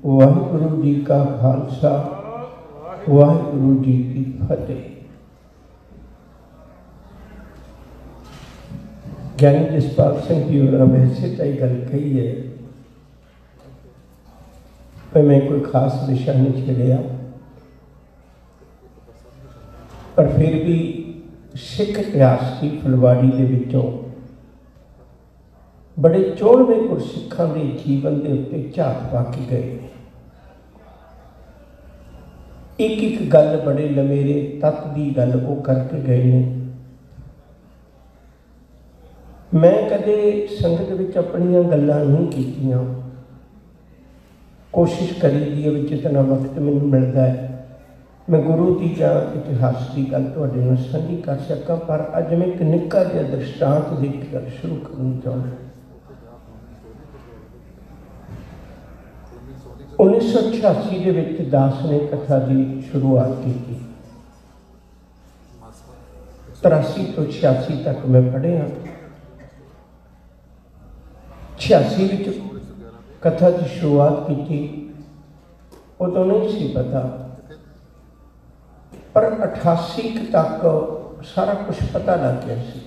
वाहिगुरु जी का खालसा वाहिगुरु जी की फतेह। ज्ञानी जसपाल सिंह जी होना वैसे तो गल कही है पर मैं कोई खास विषय नहीं छेड़िया, पर फिर भी सिख इतिहास की फुलवाड़ी के विचों बड़े 94 गुरसिखां के जीवन के उत्ते झात पा के गए। एक एक गल बड़े लमेरे तत्त की गल वो करके गए ने। मैं कदे संगत विच अपनियां गल्लां नहीं कीतियां, कोशिश करी दी है जितना वक्त मैनूं मिलता है मैं गुरु की या इतिहास की गल तुहाडे नाल साझी कर सकां। पर अज मैं एक निक्का जिहा दृष्टांत दे के गल शुरू करना चाहुंदा। 1986 ਦੇ ਵਿੱਚ दास ने कथा की शुरुआत की। 83 तो 86 तक मैं पढ़िया। 86 ਵਿੱਚ कथा की शुरुआत की, उदों नहीं सी पता, पर 88 तक सारा कुछ पता लग गया सी।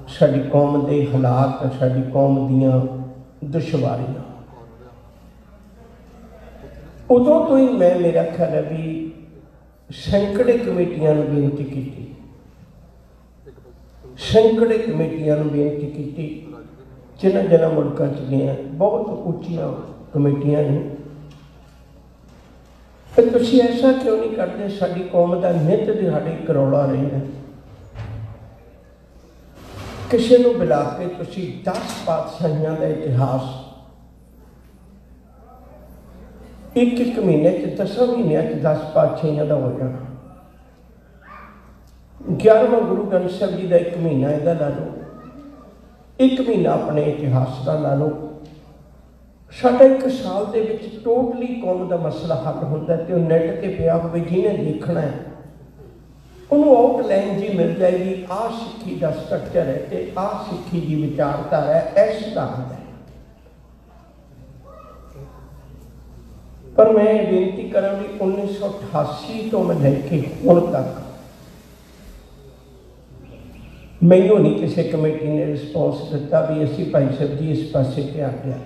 साडी कौम के हालात, साडी कौम दियां दुश्वारियां। उदों तो ही मैं, मेरा ख्याल है भी सैकड़े कमेटियां नूं बेनती की, सैकड़े कमेटियां नूं बेनती की जिन्हां जिन्हां मुल्कां च गए। बहुत उच्चियां कमेटियां ने। तो तुसीं ऐसा क्यों नहीं करते? साडी कौम का नित दिहाड़े करौला रहिंदा। किसी नूं बुला के तुसीं 10 पातशाहियां का इतिहास एक एक महीने 10 महीनों 10 पातशाहियां का हो जाना। 11वां गुरु ग्रंथ साहिब जी का एक महीना इहदा ला लो, एक महीना अपने इतिहास का ला लो। साडा एक साल दे विच टोटली कौम का मसला हल होंदा है। तो नैट ते पिया होवे, जिन्हें देखना है उन्होंने आउटलाइन जी मिल जाएगी। आ सिक्खी का स्ट्रक्चर है तो आ सिक्खी की विचारधारा है, इस सिद्धांत है। पर मैं बेनती करा भी 1988 तो मैं लेके हुण तक मैनू नहीं किसी कमेटी ने रिस्पॉन्स दिता भी असी भाई साहब जी इस पासे ध्यान दिया।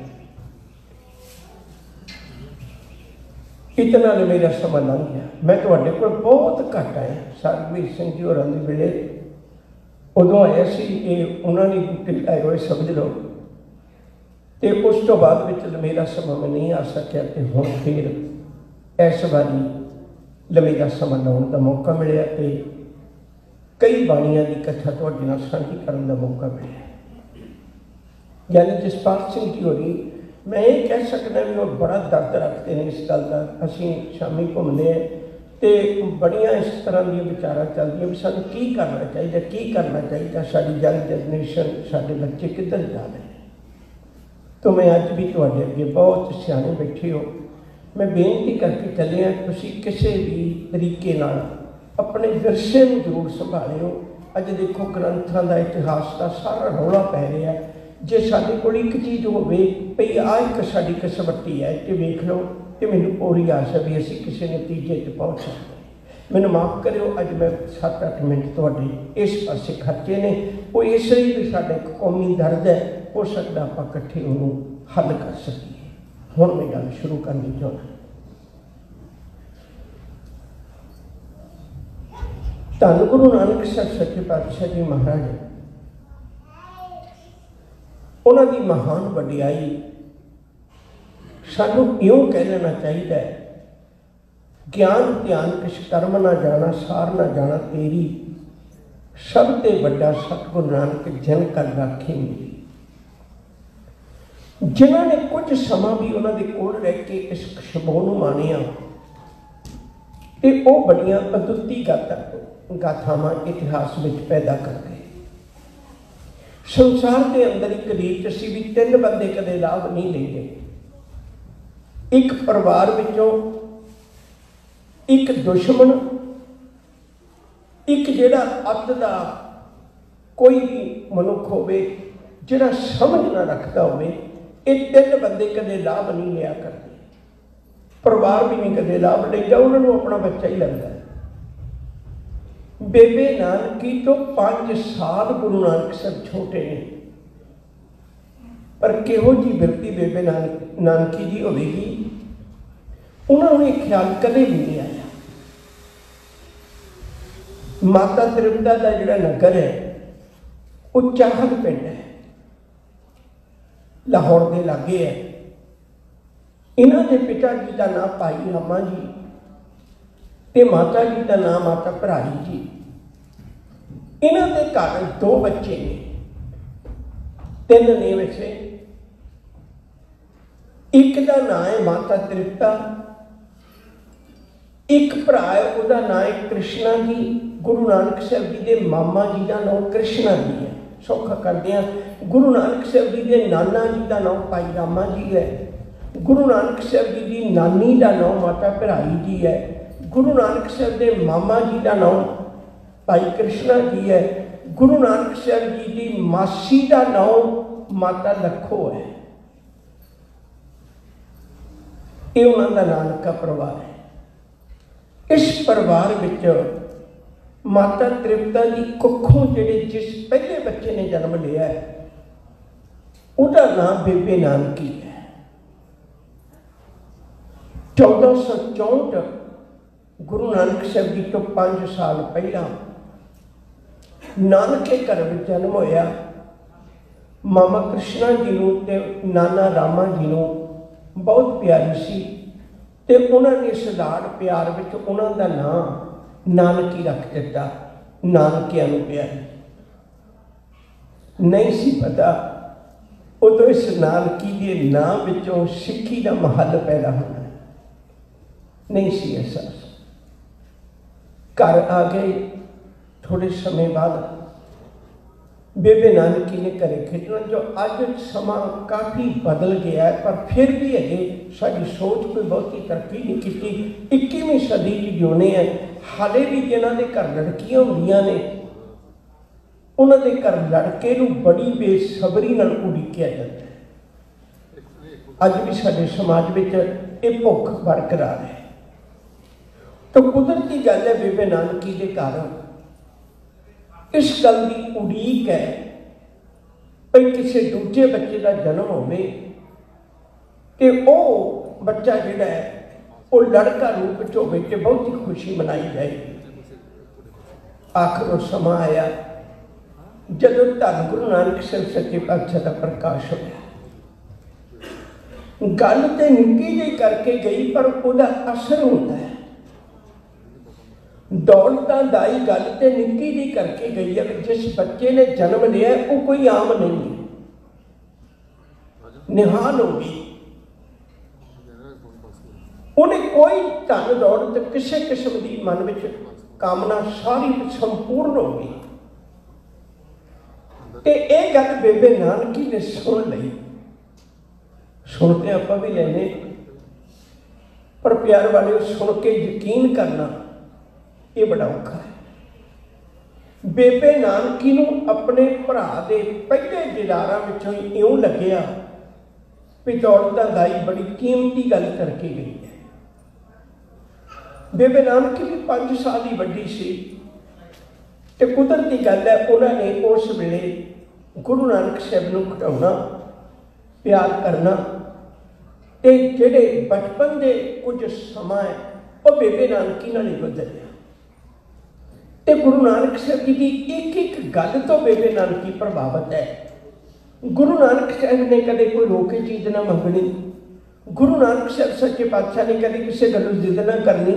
इतना ने मेरा समा लंघ गया। मैं तुहाडे कोल बहुत घट आया। सरबीर सिंह जी होरां दे वेले उदों आया सी, ये उन्होंने बूटे लाए हुए समझ लो। तो उस तो बाद विच लमेरा समा में नहीं आ सकिया। तो हुण फिर इस बारी लमेरा समा लाउण का मौका मिलिया तो कई बाणियां की कथा तुहाडे नाल साझी करन का मौका मिलिया। यानी जसपाल सिंह जी होरी, मैं ये कह सकदा भी वो बड़ा दर्द रखते हैं इस गल का। असीं शामी घूमने तो बड़ियां इस तरह दी विचारां चलदियां भी सानूं की करना चाहिए, की करना चाहिए, साडी यंग जनरेशन, साडे बच्चे किधर जा रहे हैं। तो मैं अज भी तुहाडे अगे बहुत सियाने बैठे हो, मैं बेनती करके चलिया तुसीं किसी भी तरीके नाल अपने विरसे नूं जरूर संभालिओ। अज देखो ग्रंथां दा इतिहास का सारा रौला पै रहा है। जे साडे कोल एक चीज़ होवे भई आ एक साडी कसवट्टी है तो वेख लो, तो मैनूं पूरी आस है भी असीं किसी नतीजे ते पहुँच सकते। मैनूं माफ़ करिओ, अज मैं 7-8 मिनट तुहाडे इस पासे खर्चे ने। वो इसलिए भी साडा एक कौमी दर्द है, हो सकता आपां इकट्ठे उहनूं हल कर सकीए। हुण मैं गल शुरू करनी चाहुंदा। धन गुरु नानक साहब सच्चे पातशाह जी महाराज, उन्होंने महान वडियाई सानू इयों कह लेना चाहिए, ज्ञान ध्यान किस कर्म ना जाना, सार ना जाना तेरी, सब ते वड्डा सतगुरु नानक जिन कर राखी मेरी। जिन्होंने कुछ समा भी उन्होंने कोल रह के इस शबों नूं मानिया ते वो बड़ियां अदुੱਤੀ गाथावां इतिहास में पैदा कर गए। संसार के अंदर एक रीत सी भी 3 बंदे कदे लाभ नहीं लेंगे। एक परिवार विचों एक दुश्मन, एक जिहड़ा अत दा कोई भी मनुख होवे जिहड़ा समझ ना रखता होवे, ये 3 बंदे कदे लाभ नहीं लिया करते, परिवार भी नहीं कदे लाभ लेंदा, उन्होंने अपना बच्चा ही लगता है। बेबे नानकी तो 5 साल गुरु नानक साहब छोटे ने, पर किहो जी बिरती बेबे नानकी जी होगी, उन्होंने ख्याल कदे भी नहीं आया। माता त्रिपदा का जिहड़ा नगर है वो चाहल पिंड है, लाहौर के लागे है। इन्हां दे पिता जी का नाम भाई रामा जी ते माता जी का नाम माता भराई जी। इन्हां दे घर 2 बच्चे ने, 3 ने वैसे। एक का नाम है माता त्रिपदा, एक भरा है उसका नाम है कृष्णा जी। गुरु नानक साहब जी के मामा जी का नाम कृष्णा जी है। सौखा करते हैं, गुरु नानक साहब जी के नाना जी का नाम भाई रामा जी है। गुरु नानक साहब जी की नानी का नाम माता भराई जी है। गुरु नानक साहब के मामा जी का नाम भाई कृष्णा जी है। गुरु नानक साहब जी की मासी का नाम माता लखो है। ये उन्होंने नानका परिवार है। इस परिवार में माता त्रिपदा की कुखों जिहड़े जिस पहले बच्चे ने जन्म लिया है उसका नाम बेबे नानकी है। 1464 गुरु नानक साहब जी तो 5 साल पहला नानके घर में जन्म होया। मामा कृष्णा जी को ते नाना रामा जी को बहुत प्यारी सी, ते उन्होंने इस लाड़ प्यार में उन्होंने नाम नानकी रख दिता। नानकिया प्यारी नहीं सी पता उदों इस नानकी के नाम विचों सिक्खी का महल पैदा होना नहीं सी एहसास। घर आ गए, थोड़े समय बाद बेबे नानकी ने घरे खेडना। जो अज समा काफ़ी बदल गया है, पर फिर भी अजे साडी सोच कोई बहुती तरक्की नहीं की। 21वीं सदी की जोने हैं, हाले भी जिन्हों के घर लड़कियां होंदियां ने उन्होंने घर लड़के को बड़ी बेसबरी नाल उड़ीकिया जाता है। अज भी साडे समाज में ये भुख बरकरार है। तो कुदरती गल है, बेबे नानकी के घर इस गल की उड़ीक है भाई किसी दूजे बच्चे का जन्म होवे ते ओ बच्चा जिहड़ा है वो लड़का रूप च होवे ते बहुत ही खुशी मनाई जाएगी। आखिर वो समा आया जदों धन गुरु नानक साहब सच्चे पातशाह का प्रकाश होया। गल तो निक्की जी करके गई, पर उसका असर होता है। दौलतां दाई गल तो निक्की जी करके गई है। जिस बच्चे ने जन्म लिया वो कोई आम नहीं है, निहाल होगी। उन्हें कोई धन दौलत किसी किस्म की मन में कामना सारी संपूर्ण होगी। तो यह गल बेबे नानकी ने सुन ली। सुनते आप भी लेने, पर प्यार वाले सुन के यकीन करना ये बड़ा औखा है। बेबे नानकी नूं अपने भरा दे पहले दिलारां विचों इउं लग्या भी दौलतां दाई बड़ी कीमती गल करके गई है। बेबे नानकी भी 5 साल ही वड्डी सी, ते कुदरती गल है उन्होंने उस वेले गुरु नानक साहब नूं घटाउणा, प्यार करना, ते जिहड़े बचपन के कुछ समा है वो बेबे नानकी नाल ही गुजरिया। ते गुरु नानक साहब जी की एक एक गल तो बेबे नानकी प्रभावित है। गुरु नानक साहब ने कदे कोई रोके चीज़ ना मंगनी। गुरु नानक साहब सच्चे पातशाह ने कभी किसी गलों जिद ना करनी।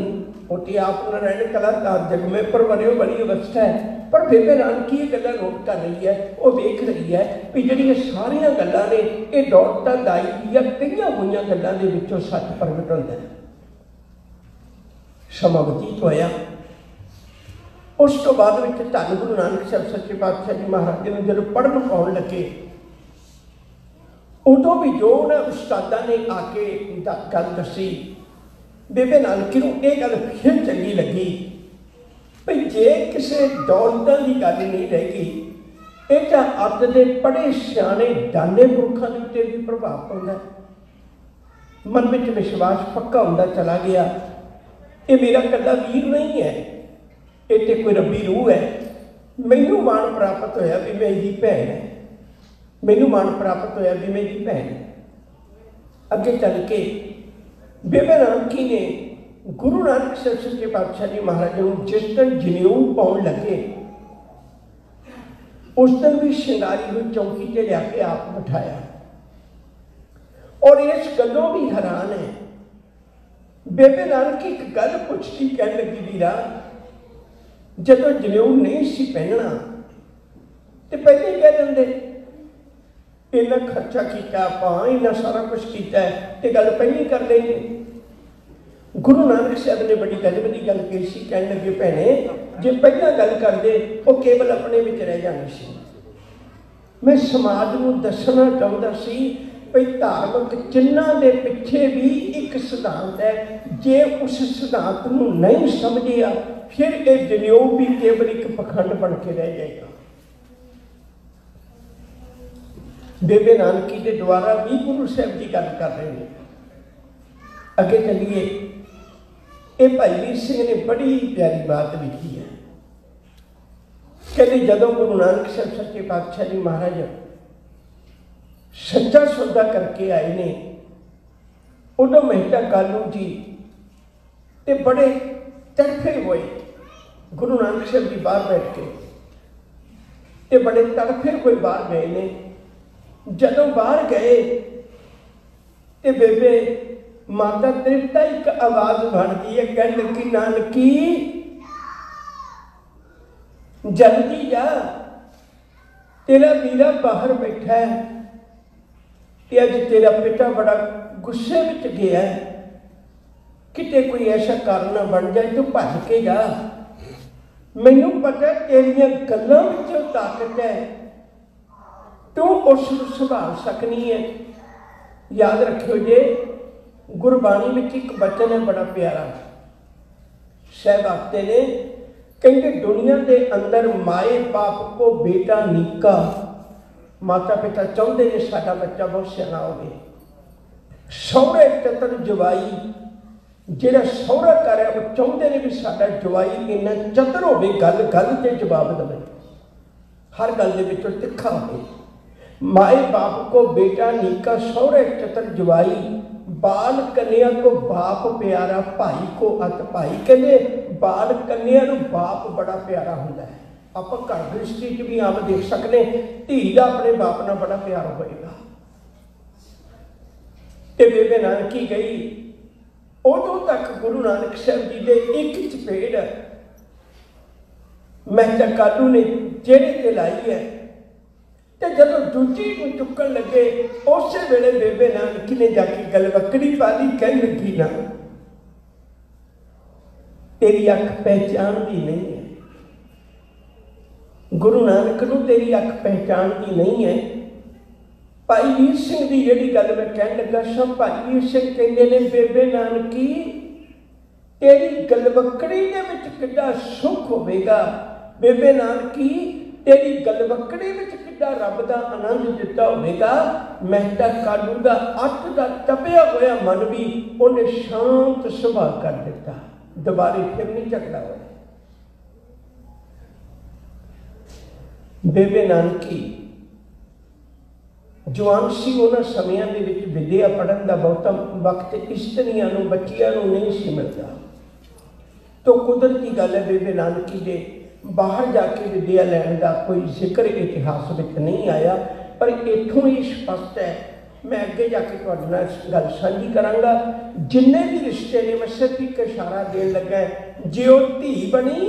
उठी आप नारायण कलाकार जग में परवरियो बड़ी अवस्था है, पर बेबे नानकी ये गल्लां नोट कर रही है, वो वेख रही है भी जिहड़ियां सारियां गल्लां ने ये दौलतां दाई या कईयां होईयां गल्लां दे विचों सच प्रगट हुंदा है। समा बतीत होया। उस तो बाद में धन गुरु नानक साहब सच्चे पातशाह जी महाराज जी ने जब पढ़न पाउण लगे, उदों भी जो उन्हें उस्तादा ने आके गल दसी, बेबे नानकी नूं ये गल फिर चंगी लगी भाई जे किसी दौलतां की गल नहीं रहेगी ਇਹ ਤਾਂ ਅੱਧ ਦੇ ਪੜ੍ਹੇ ਸਿਆਣੇ ਦਾਨੇ ਪੁਰਖਾਂ ਦੇ ਉੱਤੇ ਵੀ ਪ੍ਰਭਾਵ ਪਾਉਂਦਾ। ਮਨ ਵਿੱਚ ਵਿਸ਼ਵਾਸ ਪੱਕਾ ਹੁੰਦਾ ਚਲਾ ਗਿਆ, ਇਹ ਮੇਰਾ ਇਕੱਲਾ ਵੀਰ ਨਹੀਂ ਹੈ, ਇਹ ਤੇ ਕੋਈ ਰੱਬੀ ਰੂਹ ਹੈ। ਮੈਨੂੰ ਮਾਣ ਪ੍ਰਾਪਤ ਹੋਇਆ ਵੀ ਮੈਂ ਇਹਦੀ ਭੈਣ ਹੈ, ਮੈਨੂੰ ਮਾਣ ਪ੍ਰਾਪਤ ਹੋਇਆ ਵੀ ਮੈਂ ਇਹਦੀ ਭੈਣ ਹੈ। ਅੱਗੇ ਚੱਲ ਕੇ ਬੇਬੇ ਨਾਨਕੀ ਨੇ ਗੁਰੂ ਨਾਨਕ ਸਾਹਿਬ ਸੱਚੇ ਪਾਤਸ਼ਾਹ ਜੀ ਮਹਾਰਾਜ ਨੂੰ ਜਿਸ ਦਿਨ ਜਨੇਊ ਪਾਉਣ ਲੱਗੇ, ਉਸ ਦਿਨ ਵੀ ਸ਼ਿੰਗਾਰੀ ਹੋਈ ਚੌਂਕੀ ਤੇ ਲਿਆ ਕੇ ਆਪ ਬਿਠਾਇਆ। ਔਰ ਇਸ ਗੱਲੋਂ ਵੀ ਹੈਰਾਨ ਹੈ, ਬੇਬੇ ਨਾਨਕੀ ਇੱਕ ਗੱਲ ਪੁੱਛਦੀ, ਕਹਿਣ ਲੱਗੀ ਵੀਰਾ ਜਦੋਂ ਜਨੇਊ ਨਹੀਂ ਸੀ ਪਹਿਨਣਾ ਤੇ ਪਹਿਲੇ ਹੀ ਕਹਿ ਦਿੰਦੇ ਇੰਨਾ ਖਰਚਾ ਕੀਤਾ ਆਪਾਂ, ਇੰਨਾ ਸਾਰਾ ਕੁਛ ਕੀਤਾ ਤੇ ਗੱਲ ਪਹਿਲੀ ਕਰ ਲੈਂਦੇ। ਗੁਰੂ ਨਾਨਕ ਸਾਹਿਬ ਨੇ ਬੜੀ ਗਜਬ ਦੀ ਗੱਲ ਕਹੀ ਸੀ, ਕਹਿਣ ਲੱਗੇ ਭੈਣੇ ਜੇ ਪਹਿਲਾਂ ਗੱਲ ਕਰਦੇ ਉਹ ਕੇਵਲ ਆਪਣੇ ਵਿੱਚ ਰਹਿ ਜਾਣੀ ਸੀ। ਮੈਂ ਸਮਾਜ ਨੂੰ ਦੱਸਣਾ ਚਾਹੁੰਦਾ ਸੀ ਭਈ ਧਾਰਮਿਕ ਚਿੰਨ੍ਹਾਂ ਦੇ ਪਿੱਛੇ ਵੀ ਇੱਕ ਸਿਧਾਂਤ ਹੈ, ਜੇ ਉਸ ਸਿਧਾਂਤ ਨੂੰ ਨਹੀਂ ਸਮਝਿਆ ਫਿਰ ਇਹ ਜਨੇਊ ਵੀ ਕੇਵਲ ਇੱਕ ਪਖੰਡ ਬਣ ਕੇ ਰਹਿ ਜਾਏਗਾ। ਬੇਬੇ ਨਾਨਕੀ ਦੇ ਦੁਆਰਾ ਵੀ ਗੁਰੂ ਸਾਹਿਬ ਦੀ ਗੱਲ ਕਰ ਰਹੇ ਨੇ। ਅੱਗੇ ਚੱਲੀਏ, ਇਹ ਭਾਈ ਵੀਰ ਸਿੰਘ ਨੇ ਬੜੀ ਪਿਆਰੀ ਬਾਤ ਲਿਖੀ ਹੈ। ਕਹਿੰਦੇ ਜਦੋਂ ਗੁਰੂ ਨਾਨਕ ਸਾਹਿਬ ਸੱਚੇ ਪਾਤਸ਼ਾਹ ਜੀ ਮਹਾਰਾਜ ਸੱਚਾ ਸੌਦਾ ਕਰਕੇ ਆਏ ਨੇ, ਉਦੋਂ ਮਹਿਤਾ ਕਾਲੂ ਜੀ ਤੇ ਬੜੇ ਤੜਫੇ ਹੋਏ। ਗੁਰੂ ਨਾਨਕ ਸਾਹਿਬ ਜੀ ਬਾਹਰ ਬੈਠ ਕੇ ਤੇ ਬੜੇ ਤੜਫੇ ਹੋਏ ਬਾਹਰ ਗਏ ਨੇ। ਜਦੋਂ ਬਾਹਰ ਗਏ ਤੇ ਬੇਬੇ ਮਾਤਾ ਤ੍ਰਿਪਤਾ ਇੱਕ ਆਵਾਜ਼ ਬਣਦੀ ਹੈ, ਕਹਿਣ ਲੱਗੀ ਨਾਨਕੀ ਜਲਦੀ ਜਾ, ਤੇਰਾ ਵੀਰਾ ਬਾਹਰ ਬੈਠਾ ਹੈ ਤੇ ਅੱਜ ਤੇਰਾ ਪਿਤਾ ਬੜਾ ਗੁੱਸੇ ਵਿੱਚ ਗਿਆ ਹੈ, ਕਿਤੇ ਕੋਈ ਐਸਾ ਕਾਰਨ ਨਾ ਬਣ ਜਾਏ ਤੂੰ ਭੱਜ ਕੇ ਜਾ। ਮੈਨੂੰ ਪਤਾ ਤੇਰੀਆਂ ਗੱਲਾਂ ਵਿੱਚ ਤਾਕਤ ਹੈ, ਤੂੰ ਉਸ ਨੂੰ ਸੰਭਾਲ ਸਕਣੀ ਹੈ। ਯਾਦ ਰੱਖਿਓ ਜੇ ਗੁਰਬਾਣੀ ਵਿੱਚ ਇੱਕ ਬਚਨ ਹੈ ਬੜਾ ਪਿਆਰਾ, ਸਾਹਿਬ ਆਖਦੇ ਨੇ, ਕਹਿੰਦੇ ਦੁਨੀਆ ਦੇ ਅੰਦਰ ਮਾਏ ਬਾਪ ਕੋ ਬੇਟਾ ਨੀਕਾ, ਮਾਤਾ ਪਿਤਾ ਚਾਹੁੰਦੇ ਨੇ ਸਾਡਾ ਬੱਚਾ ਬਹੁਤ ਸਿਆਣਾ ਹੋਵੇ। ਸਹੁਰੇ ਚਤਰ ਜਵਾਈ, ਜਿਹੜਾ ਸਹੁਰਾ ਘਰ ਹੈ ਉਹ ਚਾਹੁੰਦੇ ਨੇ ਵੀ ਸਾਡਾ ਜਵਾਈ ਇੰਨਾ ਚਤਰ ਹੋਵੇ, ਗੱਲ ਗੱਲ ਤੇ ਜਵਾਬ ਦੇਵੇ, ਹਰ ਗੱਲ ਦੇ ਵਿੱਚੋਂ ਤਿੱਖਾ ਹੋਵੇ। माए बाप को बेटा नीका सौरे चतर जवाई, बाल कन्या को बाप प्यारा भाई को अत भाई। कहते बाल कन्या नूं बाप बड़ा प्यारा हुंदा है। आप घर गृहस्थी च भी आम देख सकते, धी दा अपने बाप नाल बड़ा प्यार होएगा। ते बेबे नानकी गई, उदों तक गुरु नानक साहब जी दे एक चपेड़ मेहता कालू ने चेहरे ते लाई है। ਤੇ ਜਦੋਂ ਦੂਜੀ ਨੂੰ ਚੁੱਕਣ ਲੱਗੇ ਉਸੇ ਵੇਲੇ ਬੇਬੇ ਨਾਨਕੀ ਨੇ ਜਾ ਕੇ ਗਲਵੱਕੜੀ ਪਾ ਲਈ, ਕਹਿਣ ਲੱਗੀ ਨਾ ਤੇਰੀ ਅੱਖ ਪਹਿਚਾਣਦੀ ਨਹੀਂ ਹੈ। ਗੁਰੂ ਨਾਨਕ ਨੂੰ ਤੇਰੀ ਅੱਖ ਪਹਿਚਾਣਦੀ ਨਹੀਂ ਹੈ। ਭਾਈ ਵੀਰ ਸਿੰਘ ਦੀ ਜਿਹੜੀ ਗੱਲ ਮੈਂ ਕਹਿਣ ਲੱਗਾ ਸਾਂ, ਭਾਈ ਵੀਰ ਸਿੰਘ ਕਹਿੰਦੇ ਨੇ ਬੇਬੇ ਨਾਨਕੀ ਤੇਰੀ ਗਲਵੱਕੜੀ ਦੇ ਵਿੱਚ ਕਿੱਡਾ ਸੁੱਖ ਹੋਵੇਗਾ। ਬੇਬੇ ਨਾਨਕੀ तेरी गलवकड़ी में कितना रब का आनंद दिता होगा। मेहता कालू का अत का तपिया होया मन भी उन्हें शांत सुभाव कर दिता, दोबारे फिर नहीं झगड़ा होया। बेबे नानकी जवान सी, उन्होंने समयां दे विच विद्या पढ़न का बहुता वक्त इस्त्रियां नूं बच्चियां नूं नहीं सी मिलता। तो कुदरती गल है बेबे नानकी दे बाहर जाके विद्या लैन का कोई जिक्र इतिहास में नहीं आया, पर इत्थों ही स्पष्ट है। मैं अगे जाके तुहाडे नाल गल साझी करांगा। जिन्ने भी रिश्ते ने मैं सिर्फ एक इशारा देन लगा, जे वो धी बनी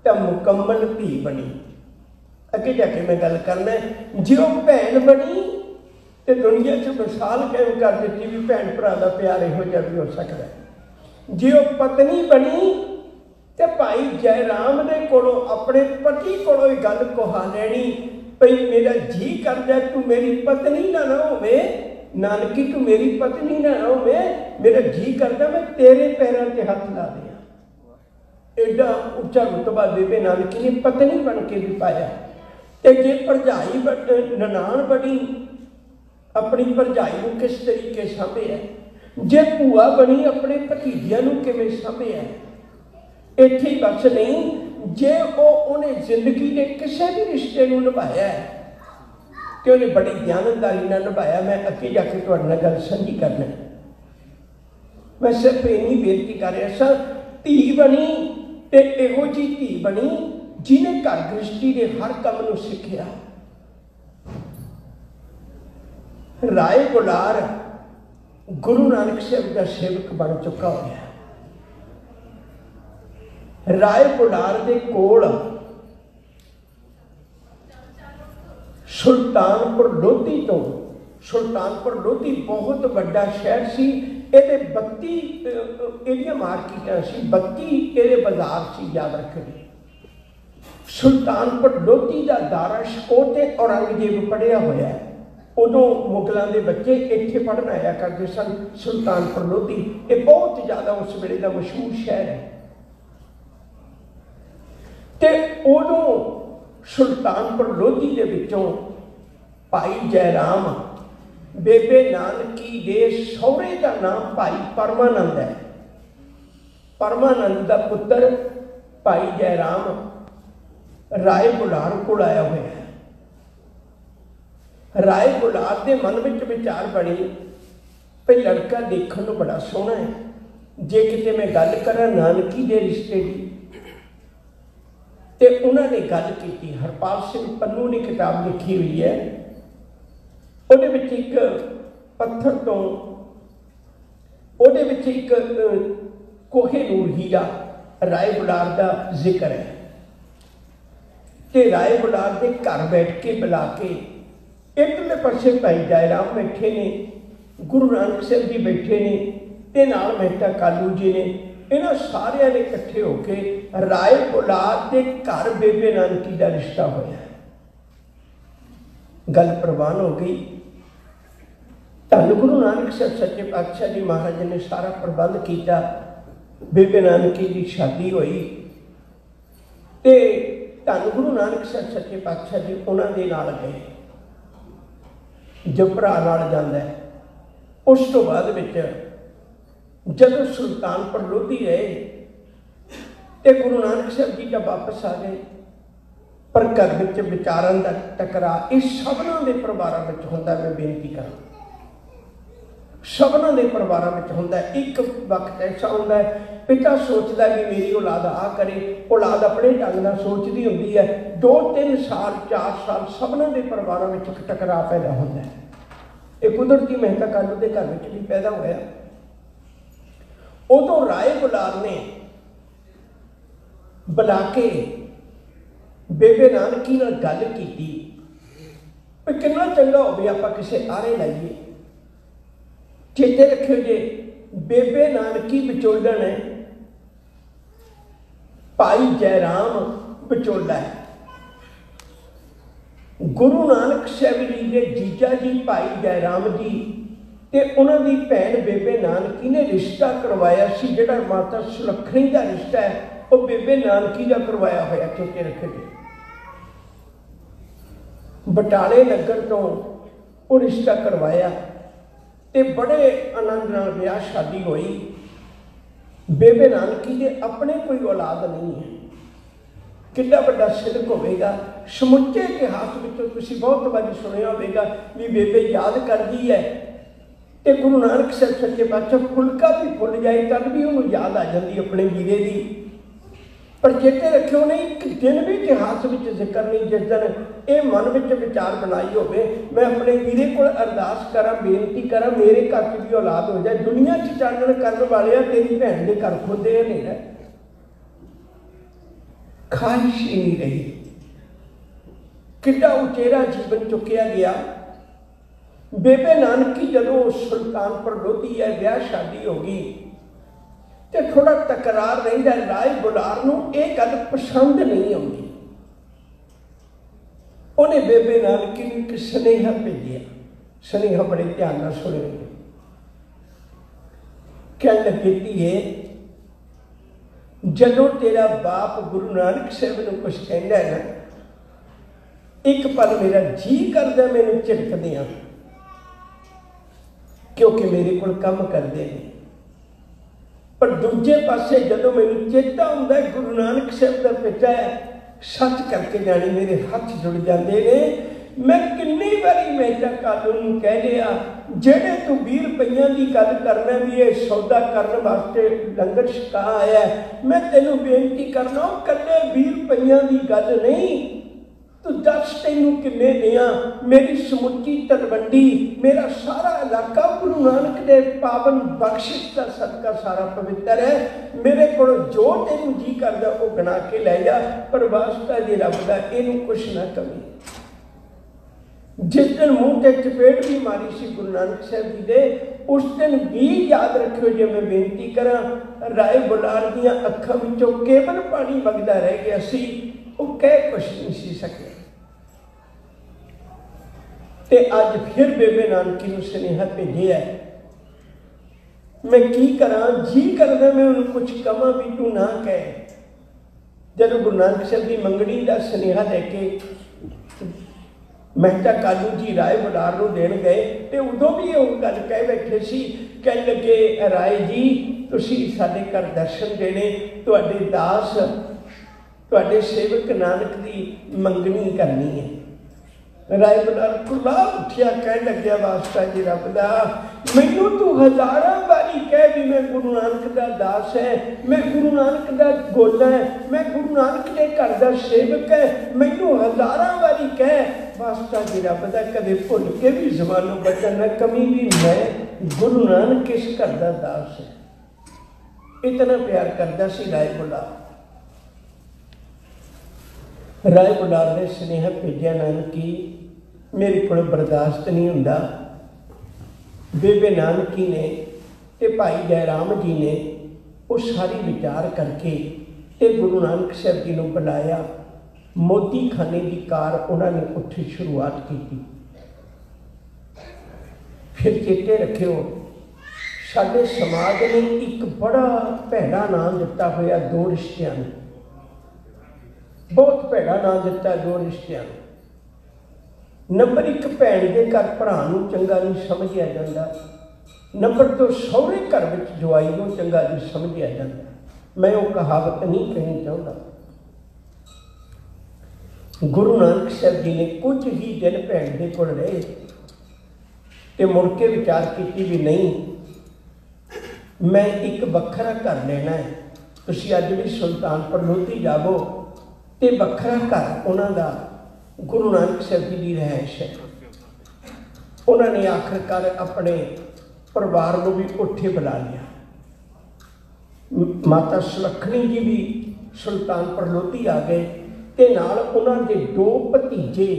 तो मुकम्मल धी बनी। अगे जाके मैं गल करना, जे वो भैन बनी तो दुनिया च मिसाल कायम कर दी भी भैन भरा का प्यार इहो जिहा भी हो सकता है। जे वो पत्नी बनी तो भाई जयराम ने कोलों अपने पति कोलों गल कहा लैनी, भाई मेरा जी करदा तू मेरी पत्नी ना होवे, नानकी तू मेरी पत्नी ना होवे, मेरा जी करदा मैं तेरे पैरों से हाथ ला दिया। एडा उच्चा रुतबा बेबे नानकी ने पत्नी बन के भी पाया। ते जे भरजाई ननाण बनी अपनी भरजाई को किस तरीके सामभिया, जे भूआ बनी अपने भतीजिया किवें सामभिया। इत्थे बस नहीं, जे उन्हें जिंदगी के किसी भी रिश्ते को निभाया कि उन्हें बड़ी ध्यानदारी नाल निभाया। मैं अगे जाके तुहाडे नाल गल साझी करना। मैं सिर्फ इन्नी बेनती कर रहा सा, धी बनी ते इहो जी धी बनी जिन्हें घर गृहस्थी के हर काम नूं सिखिया। राय बुलार गुरु नानक साहब का सेवक बन चुका होया। राय बुलार दे कोल सुल्तानपुर लोधी तो, सुल्तानपुर लोधी बहुत बड़ा शहर सी। ये 32 मार्केटां सी, 32 ये बाजार सी, याद रखिए। सुल्तानपुर लोधी का दारा शकोर ते औरंगजेब पढ़िया होया है। उदों मुगलों के बच्चे इत्थे पढ़न आया करते सन। सुल्तानपुर लोधी ये बहुत ज़्यादा उस वेले का मशहूर शहर है। ते उदों सुल्तानपुर लोधी के विचों भाई जयराम बेबे नानकी दे सौहरे का नाम भाई परमानंद है। परमानंद का पुत्र भाई जयराम राय बुलार को आया हुआ है। राय बुलार के मन में विचार बनी भाई लड़का देखने को बड़ा सोहना है, जे किते मैं गल करा नानकी के रिश्ते की। तो उन्होंने गल की। हरपाल सिंह पन्नू ने किताब लिखी हुई है, ਉਹਦੇ ਵਿੱਚ एक पत्थर तो ਉਹਦੇ ਵਿੱਚ एक कोहिनूर हीरा राय बुलार का जिक्र है। कि राय बुलार के घर बैठ के बुला के इधरले पासे भाई जयराम बैठे ने, गुरु नानक साहब जी बैठे ने, ते नाल मेहता कालू जी ने। इन्हों सारिया ने इकट्ठे होकर राय बुलार के घर बेबे नानकी का रिश्ता होया। गल प्रवान हो गई। धन गुरु नानक साहब सच्चे पातशाह जी महाराज ने सारा प्रबंध किया। बेबे नानकी की शादी हुई ते धन गुरु नानक साहब सच्चे पातशाह जी उन्होंने नाल गए, जो भरा नाल जांदा है। उस तो बाद जब सुल्तानपुर लोधी रहे तो गुरु नानक साहब जी जब वापस आ गए, पर घर में विचारों का टकरा इस सबनों के परिवारों में होंदा। मैं बेनती करा, सबनों के परिवारों में होंदा। एक वक्त ऐसा होंदा है पिता सोचता कि मेरी औलाद आ करे, औलाद अपने ढंग नाल सोचती होंदी है। 2-3 साल 4 साल सबनों के परिवारों में एक टकरा पैदा होंदा है। ये कुदरती मेहता कालू के घर में भी पैदा होया। उदों राय बुलार ने बुला के बेबे नानकी नाल गल की कितना चंगा हो गया आप किसी आरे लाइए। चेते रखियो जे बेबे नानकी विचोलण है, भाई जयराम विचोला है। गुरु नानक साहब जी के जीजा जी भाई जयराम जी ते उन्हों की भैन बेबे नानकी ने रिश्ता करवाया सी। जिहड़ा माता सुलखणी का रिश्ता है वह बेबे नानकी का करवाया होया। चेते रखिए बटाले नगर तो वो रिश्ता करवाया ते बड़े आनंद नाल ब्याह शादी हुई। बेबे नानकी के अपने कोई औलाद नहीं है। कितना बड़ा सिदक होगा। समुचे इतिहास में तुसीं बहुत बारी सुनिया होगा भी बेबे याद करती है तो गुरु नानक साहब सच्चे पातशाह फुलका भी भुल जाए तब भी उन्होंने याद आ जाती अपने वीरे की। पर चेते रखियो नहीं एक दिन भी इतिहास में जिक्र नहीं जिस दिन ये मन में विचार बनाई हो। मैं अपने वीरे को अरदास करा, बेनती करा मेरे घर की भी औलाद हो जाए। दुनिया चानण करने वाले तेरी भैन के घर खुद ये नहीं है, ख्वाहिश ही नहीं रही। कितना उचेरा जीवन चुकया गया। बेबे नानकी जदों सुल्तानपुर लोधी है ब्याह शादी हो गई तो थोड़ा तकरार रहिंदा। राय बुलार नूं यह गल पसंद नहीं आती। उन्हें बेबे नानकी नूं एक सुनेहा भेजिया। सुनेहा बड़े ध्यान नाल सुनिओ। कह लगे धीए जदों तेरा बाप गुरु नानक साहब नूं कुछ कहंदा है ना एक पल मेरा जी करदा मैनूं झिड़कदियां, क्योंकि मेरे कोल काम करते हैं। पर दूजे पासे जदों मैनूं चेता हुंदा है गुरु नानक साहब दा पिता है, सच करके जानी मेरे हथ जुड़ जाते हैं। मैं किन्नी बारी मेहता कालू नूं कह लिया, जेड़े तू 20 रुपइयां की गल करना भी ये सौदा करने वास्ते लंगर छका आया, मैं तेनों बेनती करना कल्ले 20 रुपइयां की गल नहीं, तू दस तेनों किन्ने दियां। मेरी समुची तलवंडी, मेरा सारा इलाका गुरु नानक दे पावन बख्शिश का सदका सारा पवित्र है। मेरे को जो तेनों जी करदा वो गिना के लै जा, पर वास्ता जी रब दा इहनूं कुछ ना कमी। जिस दिन मुंह ते चपेट भी मारी सी गुरु नानक साहब जी दे, उस दिन भी याद रखियो जे मैं बेनती करा, राय बुलार दियां अखां विचों केवल पानी वगदा रह गया सी, वो कह कुछ नहीं सी सके। ते अज फिर बेबे नानकी नूं सुनेहा भेजिया है, मैं की करा, जी करदा मैं उन्हें कुछ कमा भी तू ना कह। जब गुरु नानक साहब की मंगनी का सुनेहा लेके मेहता कालू जी राय बुलार नूं देण गए, तो उदों भी वो गल कह बैठे सी, कह लगे राय जी तुसीं साडे घर दर्शन देने, तुहाडे दास तुहाडे सेवक नानक की मंगनी करनी है। राय बुलार खुला उठिया कह लग्या, वास्ता जी रब दा मैनू तू हज़ारां बारी कह भी मैं गुरु नानक दा दास है, मैं गुरु नानक दा गोला है, मैं गुरु नानक के घर दा सेवक है, मैनू हज़ारां बारी कह, वास्ता जी रब दा कदे भुल के भी ज़बानों बचन न कमी भी मैं गुरु नानक किस घर दा दास है। इतना प्यार करदा सी राय बुलार। राय बुलार ने सुनेहा भेजा नानकी मेरे को बर्दाश्त नहीं हुंदा। बेबे नानकी ने ते भाई जयराम जी ने वो सारी विचार करके ते गुरु नानक साहब जी ने बुलाया। मोदी खाने की कार उन्होंने उत्थे शुरुआत की। फिर चेते रखियो साडे समाज ने एक बड़ा भैड़ा नाम दिता होया दो रिश्तियां, बहुत भैड़ा नाम दिता दो रिश्तियां। नंबर एक भैन के घर भरा नूं चंगा नहीं समझिया जाता, नंबर दो सहुरे घर में जवाई नूं चंगा नहीं समझिया जाता। मैं वो कहावत नहीं कहनी चाहता। गुरु नानक साहब जी ने कुछ ही दिन भैन के कोल रहे ते मुड़ के विचार की भी नहीं, मैं एक वखरा घर लेना है। तुसीं अज भी सुल्तानपुर लोधी जावो ते वखरा घर उन्हां दा गुरु नानक साहब जी की रहायश है। उन्होंने आखिरकार अपने परिवार को भी उत्थे बुला लिया। माता सुलखनी जी भी सुल्तानपुर लोधी आ गए ते नाल उन्हां दे दो भतीजे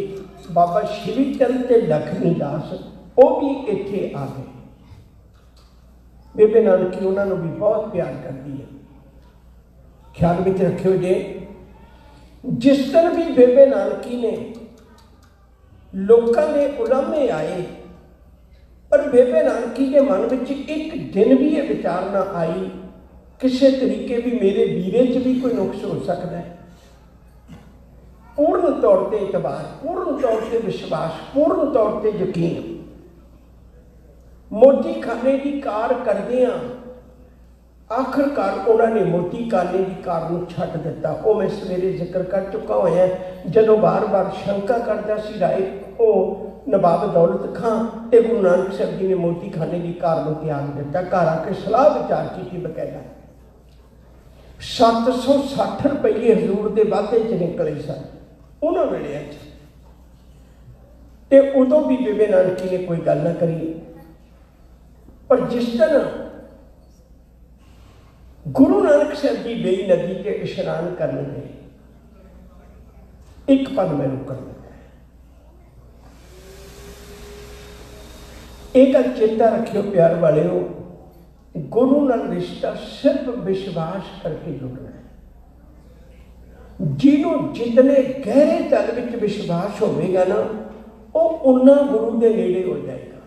बाबा श्री चंद ते लखमी दास वो भी इत्थे आ गए। बेबे नानकी उन्होंने भी बहुत प्यार करती है। ख्याल में रखियो जे जिस दिन भी बेबे नानकी ने लोगों के उलामे आए, पर बेबे नानकी के मन में एक दिन भी ये विचार ना आई किसी तरीके भी मेरे वीरे च भी कोई नुक्स हो सकता है। पूर्ण तौर पर इतबार, पूर्ण तौर पर विश्वास, पूर्ण तौर पर यकीन। मोदी खाने की कार करदियां आखिरकार उन्होंने मोदी खाने की कार को छड्ड दिता। वो मैं सवेरे जिक्र कर चुका होया। जदों बार बार शंका करता सी राय वो नवाब दौलत खां ते गुरु नानक साहब जी ने मोदी खाने की कार को त्याग दिता। घर आके सलाह विचार की बकायदा 760 रुपये हजूर के वाधे च निकले सन उन्होंने वेलिया ते उदों भी बेबे नानकी ने कोई गल ना करी। पर जिस दिन गुरु नानक साहब जी बेई नदी के इशनान करने गए, एक पल में रुकन लगा। एक गल चेता रखियो प्यार वाले हो, गुरु नाल रिश्ता सिर्फ विश्वास करके जुड़ना है। जिन्हों जितने गहरे तल में विश्वास होगा ना, वो उन्ना गुरु के नेड़े हो जाएगा।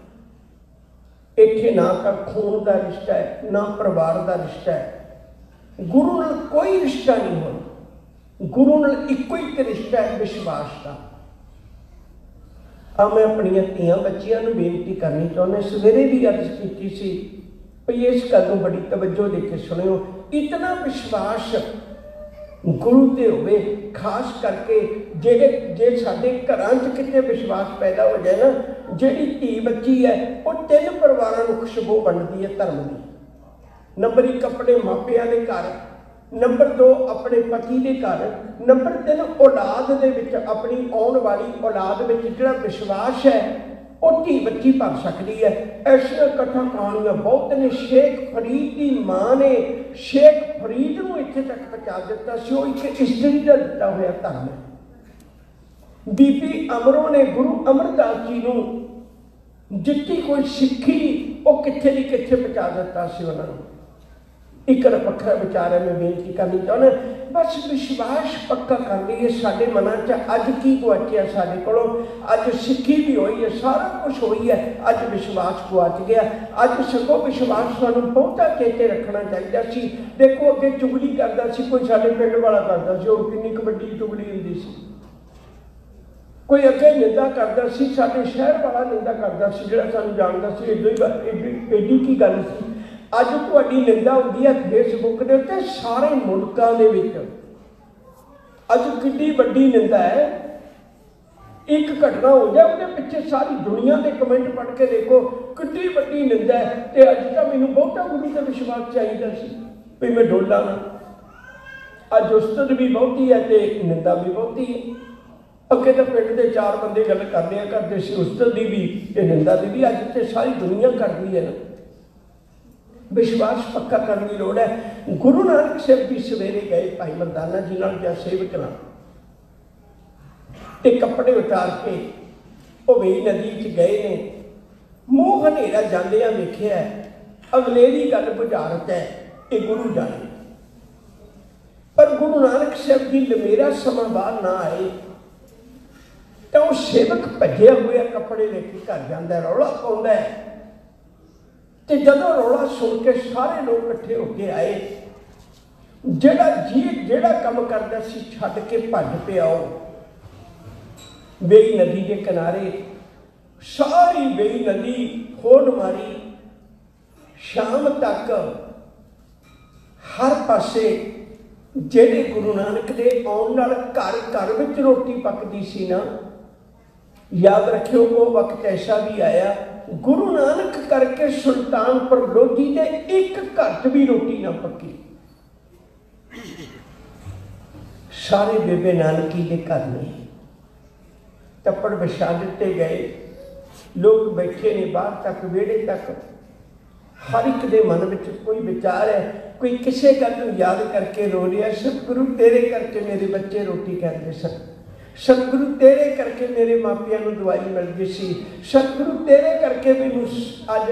इत्थे ना तो खून का रिश्ता है, ना परिवार का रिश्ता है। गुरु नाल कोई रिश्ता नहीं होना। गुरु नाल इक्को एक रिश्ता है विश्वास का। मैं अपनिया धीआं बच्चियां नूं बेनती करनी चाहुंदा, सवेरे भी अर्ज कीती सी भई इस गल नूं बड़ी तवज्जो दे के सुणिओ। इतना विश्वास गुरु ते होवे, खास करके जे साडे घरां च किते विश्वास पैदा हो जाए ना, जिहड़ी धी बच्ची है वो 3 परिवारां नूं खुशबू वंडदी है धर्म दी। नंबर 1 अपने मापिਆਂ ਦੇ घर, नंबर 2 अपने पति के घर, नंबर 3 औलाद दे विच अपनी आने वाली औलाद में जिहड़ा विश्वास है वो धी बच्ची भर सकती है। ऐसियां कथा कहानियां बहुत ने। शेख फरीद की माँ ने शेख फरीद को इत्थे तक पहुँचा दिता सी, वो एक इस्त्री का दिता हुआ धर्म है। बीबी अमरों ने गुरु अमरदास जी को जितनी कोई सिक्खी वो कित्थे दी कित्थे पहुँचा दिता सी उन्होंने। एक वखरा विचार है, मैं बेनती करनी चाहना, बस विश्वास पक्का कर लीए साडे मनां च। अज की गुआचिया साडे कोलों, अज सिक्खी भी हुई है, सारा कुछ हुई है, अज विश्वास गुआच गया। अज सगों विश्वास सानूं बहुता चेते रखना चाहिए सी। देखो अगे चुगली करदा सी कोई, साडे पिंड वाला करदा सी, वो किन्नी वड्डी चुगली हुंदी सी। कोई अगे निंदा करदा सी, साडे शहर वाला निंदा करदा सी, जिहड़ा सानूं जाणदा सी, एडी की गल सी। अज तुहाडी निंदा हुंदी है फेसबुक के उत्ते सारे मुल्कां दे विच। अज किड्डी वड्डी निंदा है, एक घटना हो जाए उसके पिछे सारी दुनिया के कमेंट पढ़ के देखो किड्डी वड्डी निंदा है। तो अज तो मैनूं बहुता गुरु का विश्वास चाहिए सी भी मैं डोला ना। अज उस्तत भी बहुती है तो निंदा भी बहुती है। अगे तो पिंड के 4 बंदे गल करते सी उस्तत की भी ते निंदा की भी, अज तो सारी दुनिया करती है ना। विश्वास पक्का करने की लोड़ है। गुरु नानक साहब जी सवेरे गए भाई मरदाना जी नाल या सेवक नाल, ते कपड़े उतार के वो वेई नदी च गए ने। मूँह हनेरा जांदियां वेखिया, अगलेरी गल बुझारत है, ये गुरु जाने। पर गुरु नानक साहब जी लमेरा समा बाद ना आए तो वो सेवक भज्या हुआ कपड़े लेके घर जाता, रौला पाउंदा है। तो जदों रौला सुन के सारे लोग इकट्ठे होके आए, जेड़ा जी जेड़ा काम करता सी छड्ड के भज पिया। वेई नदी के किनारे सारी वेई नदी खोल मारी। शाम तक हर पासे जेड़े गुरु नानक दे आउण नाल घर घर विच रोटी पकदी सी ना, याद रखियो वो वक्त ऐसा भी आया गुरु नानक करके सुल्तानपुर लोधी दे एक घर च भी रोटी ना पकी। सारे बेबे नानकी के घर ने तप्पड़ बिछा दिते गए, लोग बैठे ने बाहर तक वेड़े तक। हर एक दे मन में कोई विचार है, कोई किसी गल नूं याद करके रो रहा, सतगुरु तेरे करके मेरे बच्चे रोटी खाते सन, सतगुरु तेरे करके मेरे मापिया नूं दवाई मिलती सी, सतगुरु तेरे करके मैनूं अज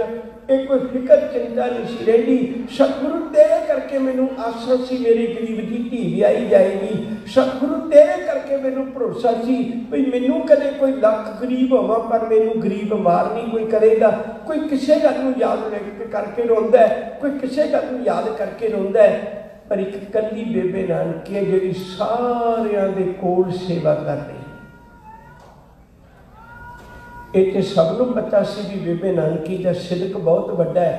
एक कोई फिक्र चिंता नहीं सी रही, सतगुरु तेरे करके मैनूं आसा सी मेरी गरीब की धी विआही जाएगी, सतगुरु तेरे करके मैनूं भरोसा सी भी मैनूं कदे कोई लख गरीब होवां पर मैनूं गरीब मार नहीं कोई करेगा। कोई किसी गल नूं याद करके रोंदा है, कोई किसी गल नूं याद करके रोंदा है। पर एक कली बेबे नानकी है जिहड़ी सारियां दे कोल सेवा कर रही। ये सबनों पता सी भी बेबे नानकी का सिदक बहुत वड्डा है।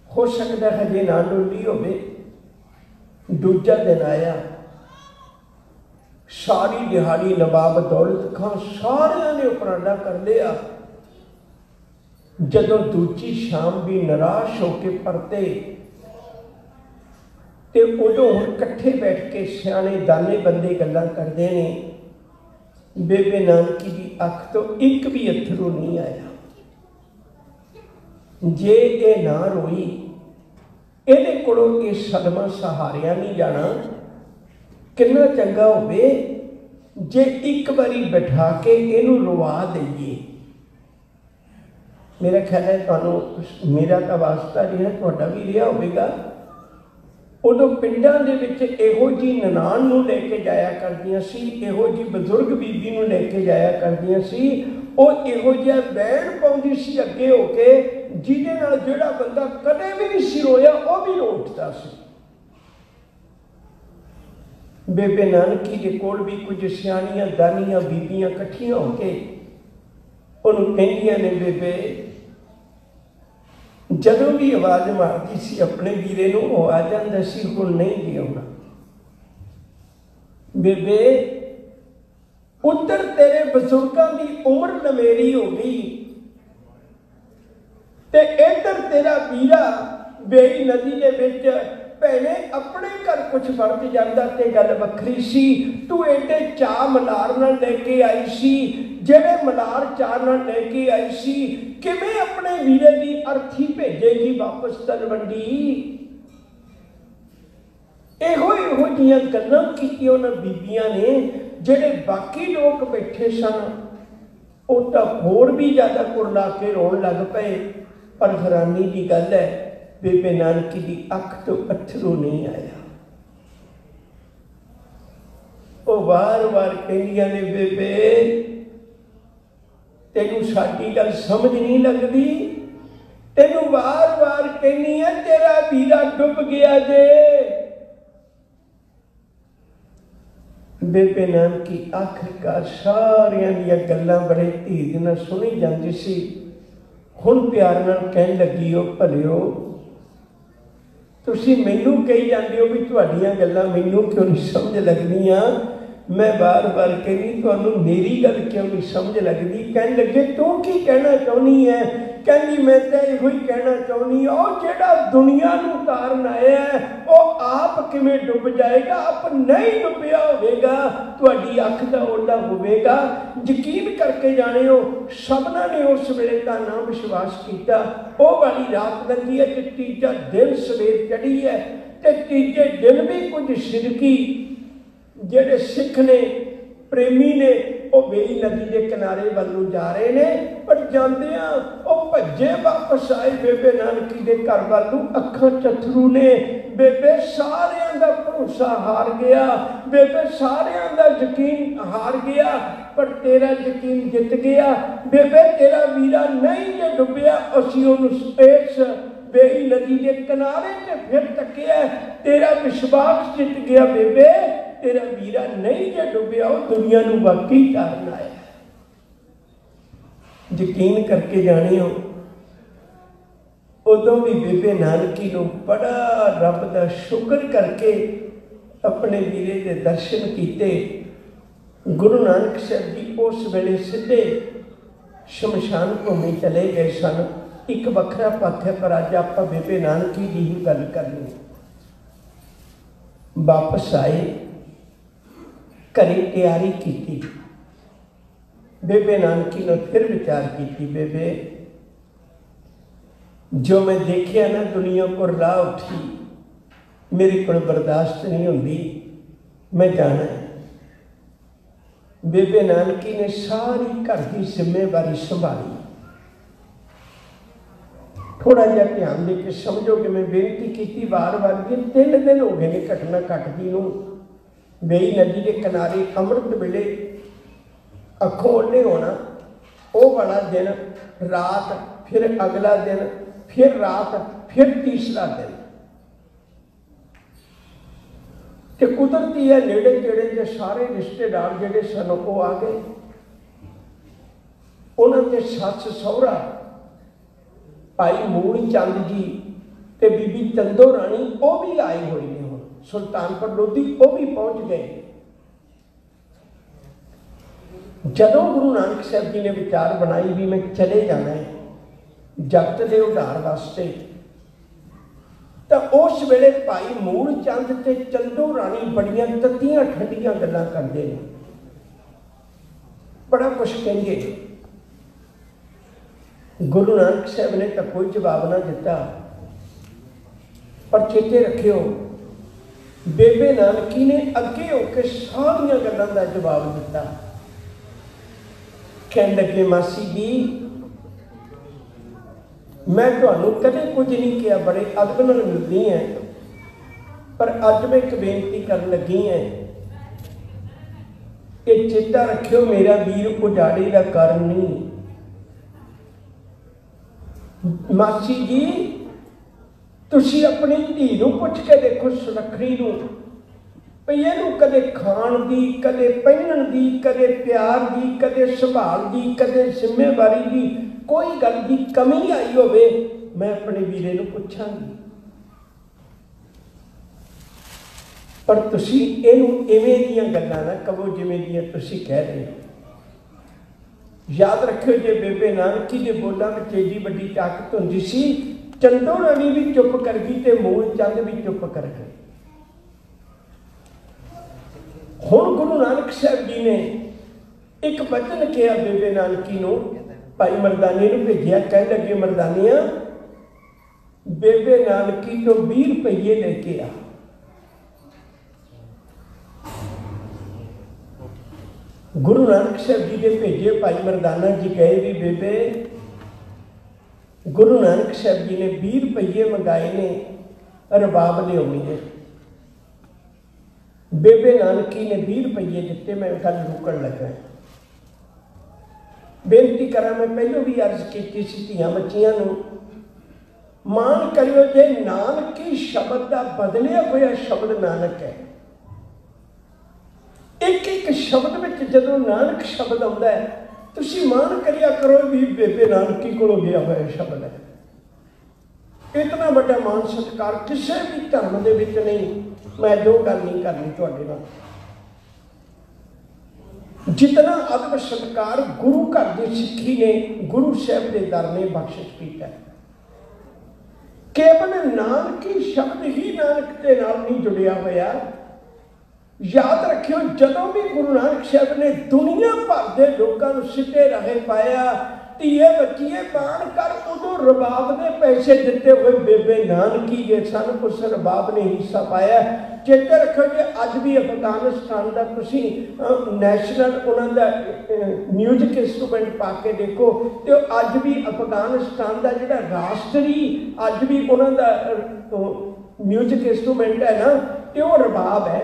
हो सकता है हजे ना डोली होवे। दूजा दिन आया, सारी दिहाड़ी नवाब दौलत खां सारियां ने उपराला कर लिया। जदों दूजी शाम भी निराश होके परते ते उदों हुण इकट्ठे बैठ के सियाणे दाने बंदे गल्लां करदे ने। बेबे नानकी की अख तो एक भी अथरू नहीं आया। जे ये ना रोई, इहदे कोलों ये सदमा सहारिया नहीं जाना। कितना चंगा होवे जे एक बारी बैठा के इनू रोवा दईए। मेरा ख्याल है तुहानूं मेरा तो वास्ता रहा, तुहाडा भी रहा होवेगा। उदों पिंडां दे विच इहो जी ननान नूं लैके जाया करदियां सी, इहो जी बजुर्ग बीबी नूं लैके जाया करदियां सी। वो इहो जिहा बैण पाउंदी सी अगे होके, जिहदे नाल जिहड़ा बंदा कदे भी नहीं सी रोया वो भी रो उठदा सी। बेबे नानकी दे कोल भी कुछ सियाणियां दानियां बीबियां इकट्ठियां होके ਉਹਨੂੰ ਕਹਿੰਦੀਆਂ ਨੇ ਬੇਬੇ ਜਦੋਂ ਵੀ ਆਵਾਜ਼ ਮਾਰਦੀ ਸੀ ਆਪਣੇ ਵੀਰੇ ਨੂੰ ਉਹ ਆ ਜਾਂਦਾ ਸੀ, ਹੁਣ ਨਹੀਂ ਜੀ ਆਉਣਾ। ਬੇਬੇ ਉੱਧਰ ਤੇਰੇ ਬਜ਼ੁਰਗਾਂ ਦੀ ਉਮਰ ਲੰਮੇਰੀ ਹੋ ਗਈ ਤੇ ਇੱਧਰ ਤੇਰਾ ਵੀਰਾ ਬੇਈ ਨਦੀ ਦੇ ਵਿੱਚ ਭੈਣੇ ਆਪਣੇ ਘਰ ਕੁਛ ਵਰਤ ਜਾਂਦਾ ਤੇ ਗੱਲ ਵੱਖਰੀ ਸੀ। ਤੂੰ ਏਡੇ ਚਾਅ ਮਲਾਰ ਨਾਲ ਲੈ ਕੇ ਆਈ ਸੀ, ਜਿਹੜੇ ਮਲਾਰ ਚਾਅ ਨਾਲ ਲੈ ਕੇ ਆਈ ਸੀ, ਕਿਵੇਂ ਆਪਣੇ ਵੀਰੇ ਦੀ ਅਰਥੀ ਭੇਜੇਗੀ ਵਾਪਸ ਤਲਵੰਡੀ? ਇਹੋ ਜਿਹੀਆਂ ਗੱਲਾਂ ਕੀਤੀਆਂ ਉਹਨਾਂ ਬੀਬੀਆਂ ਨੇ। ਜਿਹੜੇ ਬਾਕੀ ਲੋਕ ਬੈਠੇ ਸਨ ਉਹ ਤਾਂ ਹੋਰ ਵੀ ਜ਼ਿਆਦਾ ਕੁਰਲਾ ਕੇ ਰੋਣ ਲੱਗ ਪਏ। ਪਰ ਹੈਰਾਨੀ ਦੀ ਗੱਲ ਹੈ ਬੇਬੇ ਨਾਨਕੀ ਦੀ ਅੱਖ ਤੋਂ ਅੱਥਰੂ ਨਹੀਂ ਆਇਆ। ਉਹ ਵਾਰ-ਵਾਰ ਕਹਿੰਦੀਆਂ ਨੇ ਬੇਬੇ ਤੈਨੂੰ ਸਾਡੀ ਗੱਲ ਸਮਝ ਨਹੀਂ ਲੱਗਦੀ, ਤੈਨੂੰ ਵਾਰ-ਵਾਰ ਕਹਿੰਦੀ ਆ ਤੇਰਾ ਵੀਰਾ ਡੁੱਬ ਗਿਆ ਜੇ। ਬੇਬੇ ਨਾਨਕੀ ਆਖਿਰਕਾਰ ਸਾਰਿਆਂ ਦੀਆਂ ਗੱਲਾਂ ਬੜੇ ਧੀਰ ਨਾਲ ਸੁਣੀ ਜਾਂਦੀ ਸੀ। ਹੁਣ ਪਿਆਰ ਨਾਲ ਕਹਿਣ ਲੱਗੀ, ਉਹ ਭਲਿਓ ਤੁਸੀਂ ਮੈਨੂੰ ਕਹੀ ਜਾਂਦੇ ਹੋ ਵੀ ਤੁਹਾਡੀਆਂ ਗੱਲਾਂ ਮੈਨੂੰ ਕਿਉਂ ਨਹੀਂ ਸਮਝ ਲੱਗਦੀਆਂ। ਮੈਂ ਵਾਰ-ਵਾਰ ਕਹਿੰਦੀ ਤੁਹਾਨੂੰ ਮੇਰੀ ਗੱਲ ਕਿਉਂ ਨਹੀਂ ਸਮਝ ਲੱਗਦੀ। ਕਹਿਣ ਲੱਗੇ ਤੂੰ ਕੀ ਕਹਿਣਾ ਚਾਹੁੰਦੀ ਹੈ? ਕਹਿੰਦੀ ਮੈਂ ਤਾਂ ਇਹੋ ਹੀ ਕਹਿਣਾ ਚਾਹੁੰਦੀ ਹਾਂ ਉਹ ਜਿਹੜਾ ਦੁਨੀਆ ਨੂੰ ਤਾਰਨ ਆਇਆ ਉਹ ਆਪ ਕਿਵੇਂ ਡੁੱਬ ਜਾਏਗਾ, ਆਪ ਨਹੀਂ ਡੁੱਬਿਆ ਹੋਵੇਗਾ, ਤੁਹਾਡੀ ਅੱਖ ਦਾ ਓਲਾ ਹੋਵੇਗਾ। ਯਕੀਨ ਕਰਕੇ ਜਾਣਿਓ ਸਭਨਾਂ ਨੇ ਉਸ ਵੇਲੇ ਦਾ ਨਾ ਵਿਸ਼ਵਾਸ ਕੀਤਾ। ਉਹ ਵਾਲੀ ਰਾਤ ਲੰਘੀ ਹੈ ਤੇ ਤੀਜਾ ਦਿਨ ਸਵੇਰ ਚੜ੍ਹੀ ਹੈ ਤੇ ਤੀਜੇ ਦਿਨ ਵੀ ਕੁਝ ਸਿਦਕੀ ਜਿਹੜੇ ਸਿੱਖ ਨੇ ਪ੍ਰੇਮੀ ਨੇ ਉਹ ਵੇਈ ਨਦੀ ਦੇ ਕਿਨਾਰੇ ਵੱਲ ਨੂੰ ਜਾ ਰਹੇ ਨੇ। ਪਰ ਜਾਂਦਿਆਂ ਉਹ ਭੱਜੇ ਵਾਪਸ ਆਏ ਬੇਬੇ ਨਾਨਕੀ ਦੇ ਘਰ ਵੱਲ ਨੂੰ, ਅੱਖਾਂ ਚੱਥਰੂ ਨੇ। ਬੇਬੇ ਸਾਰਿਆਂ ਦਾ ਭਰੋਸਾ ਹਾਰ ਗਿਆ, ਬੇਬੇ ਸਾਰਿਆਂ ਦਾ ਯਕੀਨ ਹਾਰ ਗਿਆ, ਪਰ ਤੇਰਾ ਯਕੀਨ ਜਿੱਤ ਗਿਆ। ਬੇਬੇ ਤੇਰਾ ਵੀਰਾ ਨਹੀਂ ਜੇ ਡੁੱਬਿਆ, ਅਸੀਂ ਉਹਨੂੰ ਇਸ ਵੇਈ ਨਦੀ ਦੇ ਕਿਨਾਰੇ ਤੇ ਫਿਰ ਤੱਕਿਆ, ਤੇਰਾ ਵਿਸ਼ਵਾਸ ਜਿੱਤ ਗਿਆ। ਬੇਬੇ ਤੇਰਾ ਵੀਰਾ ਨਹੀਂ ਜੇ ਡੁੱਬਿਆ, ਉਹ ਦੁਨੀਆ ਨੂੰ ਵਾਕਈ ਤਾਰਨ ਆਇਆ। ਯਕੀਨ ਕਰਕੇ ਜਾਣਿਓ ਉਦੋਂ ਵੀ ਬੇਬੇ ਨਾਨਕੀ ਨੂੰ ਬੜਾ ਰੱਬ ਦਾ ਸ਼ੁਕਰ ਕਰਕੇ ਆਪਣੇ ਵੀਰੇ ਦੇ ਦਰਸ਼ਨ ਕੀਤੇ। ਗੁਰੂ ਨਾਨਕ ਸਾਹਿਬ ਜੀ ਉਸ ਵੇਲੇ ਸਿੱਧੇ ਸ਼ਮਸ਼ਾਨ ਭੂਮੀ ਚਲੇ ਗਏ ਸਨ। ਇੱਕ ਵੱਖਰਾ ਪੱਖ ਹੈ, ਪਰ ਅੱਜ ਆਪਾਂ ਬੇਬੇ ਨਾਨਕੀ ਦੀ ਹੀ ਗੱਲ ਕਰਨੀ। ਵਾਪਸ ਆਏ, ਘਰੇ ਤਿਆਰੀ ਕੀਤੀ। ਬੇਬੇ ਨਾਨਕੀ ਨੇ ਫਿਰ ਵਿਚਾਰ ਕੀਤੀ, ਬੇਬੇ ਜੋ ਮੈਂ ਦੇਖਿਆ ਨਾ ਦੁਨੀਆ ਕੋਲ ਰਾਹ ਉੱਠੀ, ਮੇਰੇ ਕੋਲ ਬਰਦਾਸ਼ਤ ਨਹੀਂ ਹੁੰਦੀ, ਮੈਂ ਜਾਣਾ ਹੈ। ਬੇਬੇ ਨਾਨਕੀ ਨੇ ਸਾਰੀ ਘਰ ਦੀ ਜ਼ਿੰਮੇਵਾਰੀ ਸੰਭਾਲੀ। ਥੋੜਾ ਜਿਹਾ ਧਿਆਨ ਦੇ ਕੇ ਸਮਝੋ ਕਿ ਮੈਂ ਬੇਨਤੀ ਕੀਤੀ ਵਾਰ-ਵਾਰ ਕਿ 3 ਦਿਨ ਹੋ ਗਏ ਨੇ ਘਟਨਾ ਘਟਦੀ ਨੂੰ। ਵੇਈ ਨਦੀ ਦੇ ਕਿਨਾਰੇ ਅੰਮ੍ਰਿਤ ਵੇਲੇ ਅੱਖੋਂ ਓਲੇ ਹੋਣਾ, ਉਹ ਵਾਲਾ ਦਿਨ, ਰਾਤ, ਫਿਰ ਅਗਲਾ ਦਿਨ, ਫਿਰ ਰਾਤ, ਫਿਰ ਤੀਸਰਾ ਦਿਨ। ਤੇ ਕੁਦਰਤੀ ਹੈ ਨੇੜੇ ਤੇੜੇ ਦੇ ਸਾਰੇ ਰਿਸ਼ਤੇਦਾਰ ਜਿਹੜੇ ਸਨ ਉਹ ਆ ਗਏ। ਉਹਨਾਂ ਦੇ ਸੱਸ ਸਹੁਰਾ ਭਾਈ ਮੂਲ ਚੰਦ ਜੀ ਤੇ ਬੀਬੀ ਚੰਦੋ ਰਾਣੀ ਉਹ ਵੀ ਆਏ ਹੋਏ ਨੇ। ਹੁਣ ਸੁਲਤਾਨਪੁਰ ਲੋਧੀ ਉਹ ਵੀ ਪਹੁੰਚ ਗਏ। ਜਦੋਂ ਗੁਰੂ ਨਾਨਕ ਸਾਹਿਬ ਜੀ ਨੇ ਵਿਚਾਰ ਬਣਾਈ ਵੀ ਮੈਂ ਚਲੇ ਜਾਣਾ ਹੈ ਜਗਤ ਦੇ ਉਧਾਰ ਵਾਸਤੇ, ਤਾਂ ਉਸ ਵੇਲੇ ਭਾਈ ਮੂਲ ਚੰਦ ਤੇ ਚੰਦੋ ਰਾਣੀ ਬੜੀਆਂ ਤੱਤੀਆਂ ਠੰਡੀਆਂ ਗੱਲਾਂ ਕਰਦੇ ਨੇ, ਬੜਾ ਕੁਛ ਕਹਿੰਦੇ। ਗੁਰੂ ਨਾਨਕ ਸਾਹਿਬ ਨੇ ਤਾਂ ਕੋਈ ਜਵਾਬ ਨਾ ਦਿੱਤਾ, ਪਰ ਚੇਤੇ ਰੱਖਿਓ ਬੇਬੇ ਨਾਨਕੀ ਨੇ ਅੱਗੇ ਹੋ ਕੇ ਸਾਰੀਆਂ ਗੱਲਾਂ ਦਾ ਜਵਾਬ ਦਿੱਤਾ। ਕਹਿਣ ਲੱਗੇ, ਮਾਸੀ ਜੀ ਮੈਂ ਤੁਹਾਨੂੰ ਕਦੇ ਕੁਝ ਨਹੀਂ ਕਿਹਾ, ਬੜੇ ਅਦਬ ਨਾਲ ਮਿਲਦੀ ਹੈ, ਪਰ ਅੱਜ ਮੈਂ ਇੱਕ ਬੇਨਤੀ ਕਰਨ ਲੱਗੀ ਹਾਂ। ਇਹ ਚੇਤਾ ਰੱਖਿਓ ਮੇਰਾ ਵੀਰ ਉਜਾੜੇ ਦਾ ਕਾਰਨ ਨਹੀਂ। ਮਾਸੀ ਜੀ ਤੁਸੀਂ ਆਪਣੀ ਧੀ ਨੂੰ ਪੁੱਛ ਕੇ ਦੇਖੋ, ਸੁਲੱਖਣੀ ਨੂੰ, ਭਈ ਇਹਨੂੰ ਕਦੇ ਖਾਣ ਦੀ, ਕਦੇ ਪਹਿਨਣ ਦੀ, ਕਦੇ ਪਿਆਰ ਦੀ, ਕਦੇ ਸੰਭਾਲ ਦੀ, ਕਦੇ ਜ਼ਿੰਮੇਵਾਰੀ ਦੀ ਕੋਈ ਗੱਲ ਦੀ ਕਮੀ ਆਈ ਹੋਵੇ, ਮੈਂ ਆਪਣੇ ਵੀਰੇ ਨੂੰ ਪੁੱਛਾਂਗੀ। ਪਰ ਤੁਸੀਂ ਇਹਨੂੰ ਇਵੇਂ ਦੀਆਂ ਗੱਲਾਂ ਨਾ ਕਹੋ ਜਿਵੇਂ ਦੀਆਂ ਤੁਸੀਂ ਕਹਿ ਰਹੇ ਹੋ। ਯਾਦ ਰੱਖਿਓ, ਜੇ ਬੇਬੇ ਨਾਨਕੀ ਦੇ ਬੋਲਾਂ ਵਿੱਚ ਏਡੀ ਵੱਡੀ ਤਾਕਤ ਹੁੰਦੀ ਸੀ, ਚੰਦੋ ਰਾਣੀ ਵੀ ਚੁੱਪ ਕਰ ਗਈ ਤੇ ਮੂਲ ਚੰਦ ਵੀ ਚੁੱਪ ਕਰ ਗਏ। ਹੁਣ ਗੁਰੂ ਨਾਨਕ ਸਾਹਿਬ ਜੀ ਨੇ ਇੱਕ ਬਚਨ ਕਿਹਾ ਬੇਬੇ ਨਾਨਕੀ ਨੂੰ, ਭਾਈ ਮਰਦਾਨੇ ਨੂੰ ਭੇਜਿਆ, ਕਹਿਣ ਲੱਗੇ ਮਰਦਾਨੀਆਂ ਬੇਬੇ ਨਾਨਕੀ ਤੋਂ 20 ਰੁਪਈਏ ਲੈ ਕੇ ਆ। ਗੁਰੂ ਨਾਨਕ ਸਾਹਿਬ ਜੀ ਦੇ ਭੇਜੇ ਭਾਈ ਮਰਦਾਨਾ ਜੀ ਗਏ ਵੀ ਬੇਬੇ, ਗੁਰੂ ਨਾਨਕ ਸਾਹਿਬ ਜੀ ਨੇ 20 ਰੁਪਈਏ ਮੰਗਾਏ ਨੇ, ਰਬਾਬ ਲਿਆਉਣੀ ਹੈ। ਬੇਬੇ ਨਾਨਕੀ ਨੇ 20 ਰੁਪਈਏ ਦਿੱਤੇ। ਮੈਂ ਗੱਲ ਰੁਕਣ ਲੱਗਾ, ਬੇਨਤੀ ਕਰਾਂ, ਮੈਂ ਪਹਿਲਾਂ ਵੀ ਅਰਜ਼ ਕੀਤੀ ਸੀ ਧੀਆਂ ਬੱਚੀਆਂ ਨੂੰ, ਮਾਣ ਕਰਿਓ ਜੇ ਨਾਨਕੀ ਸ਼ਬਦ ਦਾ ਬਦਲਿਆ ਹੋਇਆ ਸ਼ਬਦ ਨਾਨਕ ਹੈ। ਇੱਕ ਇੱਕ ਸ਼ਬਦ ਵਿੱਚ ਜਦੋਂ ਨਾਨਕ ਸ਼ਬਦ ਆਉਂਦਾ ਹੈ, ਤੁਸੀਂ ਮਾਣ ਕਰਿਆ ਕਰੋ ਵੀ ਬੇਬੇ ਨਾਨਕੀ ਕੋਲੋਂ ਗਿਆ ਹੋਇਆ ਸ਼ਬਦ ਹੈ। ਇਤਨਾ ਵੱਡਾ ਮਾਣ ਸਤਿਕਾਰ ਕਿਸੇ ਵੀ ਧਰਮ ਦੇ ਵਿੱਚ ਨਹੀਂ। ਮੈਂ ਜੋ ਗੱਲ ਨਹੀਂ ਕਰਨੀ ਤੁਹਾਡੇ ਨਾਲ, ਜਿਤਨਾ ਅਦਬ ਸਤਿਕਾਰ ਗੁਰੂ ਘਰ ਦੀ ਸਿੱਖੀ ਨੇ, ਗੁਰੂ ਸਾਹਿਬ ਦੇ ਦਰ ਨੇ ਬਖਸ਼ਿਸ਼ ਕੀਤਾ। ਕੇਵਲ ਨਾਨਕੀ ਸ਼ਬਦ ਹੀ ਨਾਨਕ ਦੇ ਨਾਲ ਨਹੀਂ ਜੁੜਿਆ ਹੋਇਆ। ਯਾਦ ਰੱਖਿਓ, ਜਦੋਂ ਵੀ ਗੁਰੂ ਨਾਨਕ ਸਾਹਿਬ ਨੇ ਦੁਨੀਆ ਭਰ ਦੇ ਲੋਕਾਂ ਨੂੰ ਸਿੱਧੇ ਰਾਹੇ ਪਾਇਆ, ਧੀਏ ਬੱਚੀਏ ਬਾਣ ਕਰ, ਉਦੋਂ ਰਬਾਬ ਦੇ ਪੈਸੇ ਦਿੱਤੇ ਹੋਏ ਬੇਬੇ ਨਾਨਕੀ ਦੇ ਸਨ, ਉਸ ਰਬਾਬ ਨੇ ਹਿੱਸਾ ਪਾਇਆ। ਚੇਤੇ ਰੱਖੋ ਜੇ ਅੱਜ ਵੀ ਅਫਗਾਨਿਸਤਾਨ ਦਾ ਤੁਸੀਂ ਨੈਸ਼ਨਲ ਉਹਨਾਂ ਦਾ ਮਿਊਜ਼ਿਕ ਇੰਸਟਰੂਮੈਂਟ ਪਾ ਕੇ ਦੇਖੋ, ਤੇ ਅੱਜ ਵੀ ਅਫਗਾਨਿਸਤਾਨ ਦਾ ਜਿਹੜਾ ਰਾਸ਼ਟਰੀ ਅੱਜ ਵੀ ਉਹਨਾਂ ਦਾ ਮਿਊਜ਼ਿਕ ਇੰਸਟਰੂਮੈਂਟ ਹੈ ਨਾ, ਤੇ ਉਹ ਰਬਾਬ ਹੈ।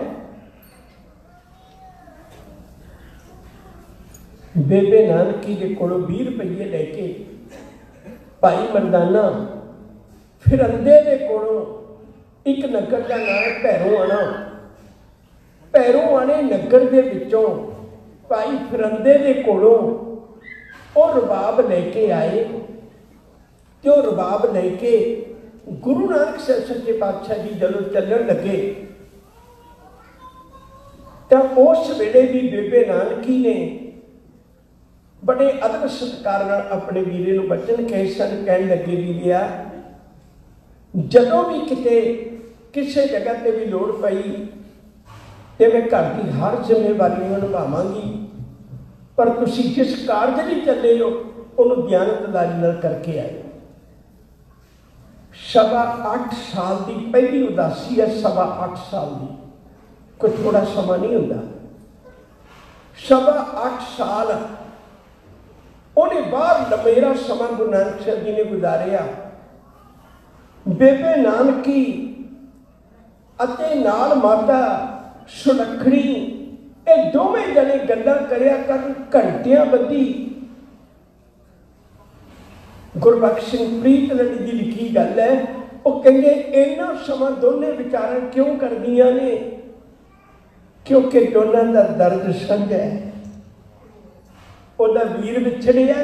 ਬੇਬੇ ਨਾਨਕੀ ਦੇ ਕੋਲੋਂ 20 ਰੁਪਈਏ ਲੈ ਕੇ ਭਾਈ ਮਰਦਾਨਾ ਫਿਰੰਦੇ ਦੇ ਕੋਲੋਂ, ਇੱਕ ਨਗਰ ਦਾ ਨਾਮ ਭੈਰੋਂ ਆਣਾ, ਭੈਰੋਂ ਆਣੇ ਨਗਰ ਦੇ ਵਿੱਚੋਂ ਭਾਈ ਫਿਰੰਦੇ ਦੇ ਕੋਲੋਂ ਉਹ ਰਬਾਬ ਲੈ ਕੇ ਆਏ। ਤੇ ਉਹ ਰਬਾਬ ਲੈ ਕੇ ਗੁਰੂ ਨਾਨਕ ਸਾਹਿਬ ਸੱਚੇ ਪਾਤਸ਼ਾਹ ਜੀ ਜਦੋਂ ਚੱਲਣ ਲੱਗੇ, ਤਾਂ ਉਸ ਵੇਲੇ ਵੀ ਬੇਬੇ ਨਾਨਕੀ ਨੇ बड़े अदब सत्कार अपने वीरे नूं बचन कहे सन। कहन लगे वीरिया, जदों भी किते किसी जगह ते भी लोड़ पई ते मैं घर की हर जिम्मेवारी निभावांगी, पर तुसीं जिस कारज लई चले हो उहनूं दयानतदारी नाल करके आए। 8.25 साल की पहली उदासी है, 8.25 साल की, कोई थोड़ा समा नहीं हुंदा। 8.25 साल उन्हें बाहर लंबेरा समा गुरु नानक साहब जी ने गुजारिया। बेबे नानकी अते नाल माता सुलखणी, ये दोवें जने गल्लां करिया करन घंटियां बधी। गुरबख्श सिंह प्रीतलड़ी की लिखी गल है, वो कहिए इन्ना समा दोने विचारां क्यों करदियां ने, क्योंकि दोनों का दर्द साझा है। ਉਹਦਾ ਵੀਰ ਵਿਛੜਿਆ,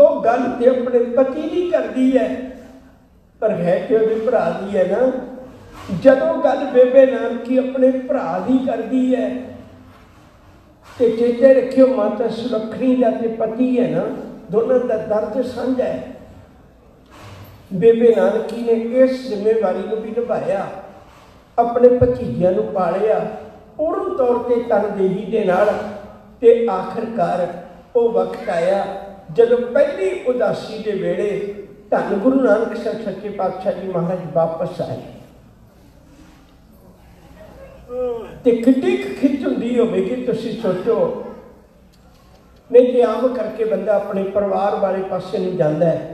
ਉਹ ਗੱਲ ਤੇ ਆਪਣੇ ਪਤੀ ਦੀ ਕਰਦੀ ਹੈ, ਪਰ ਹੈ ਕਿ ਉਹਦੇ ਭਰਾ ਦੀ ਹੈ ਨਾ। ਜਦੋਂ ਗੱਲ ਬੇਬੇ ਨਾਨਕੀ ਆਪਣੇ ਭਰਾ ਦੀ ਕਰਦੀ ਹੈ, ਤੇ ਚੇਤੇ ਰੱਖਿਓ ਮਾਤਾ ਸੁਲੱਖਣੀ ਦਾ ਤੇ ਪਤੀ ਹੈ ਨਾ, ਦੋਨਾਂ ਦਾ ਦਰਦ ਸਾਂਝਾ ਹੈ। ਬੇਬੇ ਨਾਨਕੀ ਨੇ ਇਸ ਜ਼ਿੰਮੇਵਾਰੀ ਨੂੰ ਵੀ ਨਿਭਾਇਆ, ਆਪਣੇ ਭਤੀਜਿਆਂ ਨੂੰ ਪਾਲਿਆ ਪੂਰਨ ਤੌਰ ਤੇ ਤਨਦੇਹੀ ਦੇ ਨਾਲ। ਤੇ ਆਖਰਕਾਰ ਉਹ ਵਕਤ ਆਇਆ ਜਦੋਂ ਪਹਿਲੀ ਉਦਾਸੀ ਦੇ ਵੇਲੇ ਧੰਨ ਗੁਰੂ ਨਾਨਕ ਸਾਹਿਬ ਸੱਚੇ ਪਾਤਸ਼ਾਹ ਜੀ ਮਹਾਰਾਜ ਵਾਪਸ ਆਏ। ਤੇ ਕਿੰਨੀ ਖਿੱਚ ਹੁੰਦੀ ਹੋਵੇਗੀ ਤੁਸੀਂ ਸੋਚੋ। ਨਹੀਂ ਤੇ ਆਮ ਕਰਕੇ ਬੰਦਾ ਆਪਣੇ ਪਰਿਵਾਰ ਵਾਲੇ ਪਾਸੇ ਨਹੀਂ ਜਾਂਦਾ ਹੈ,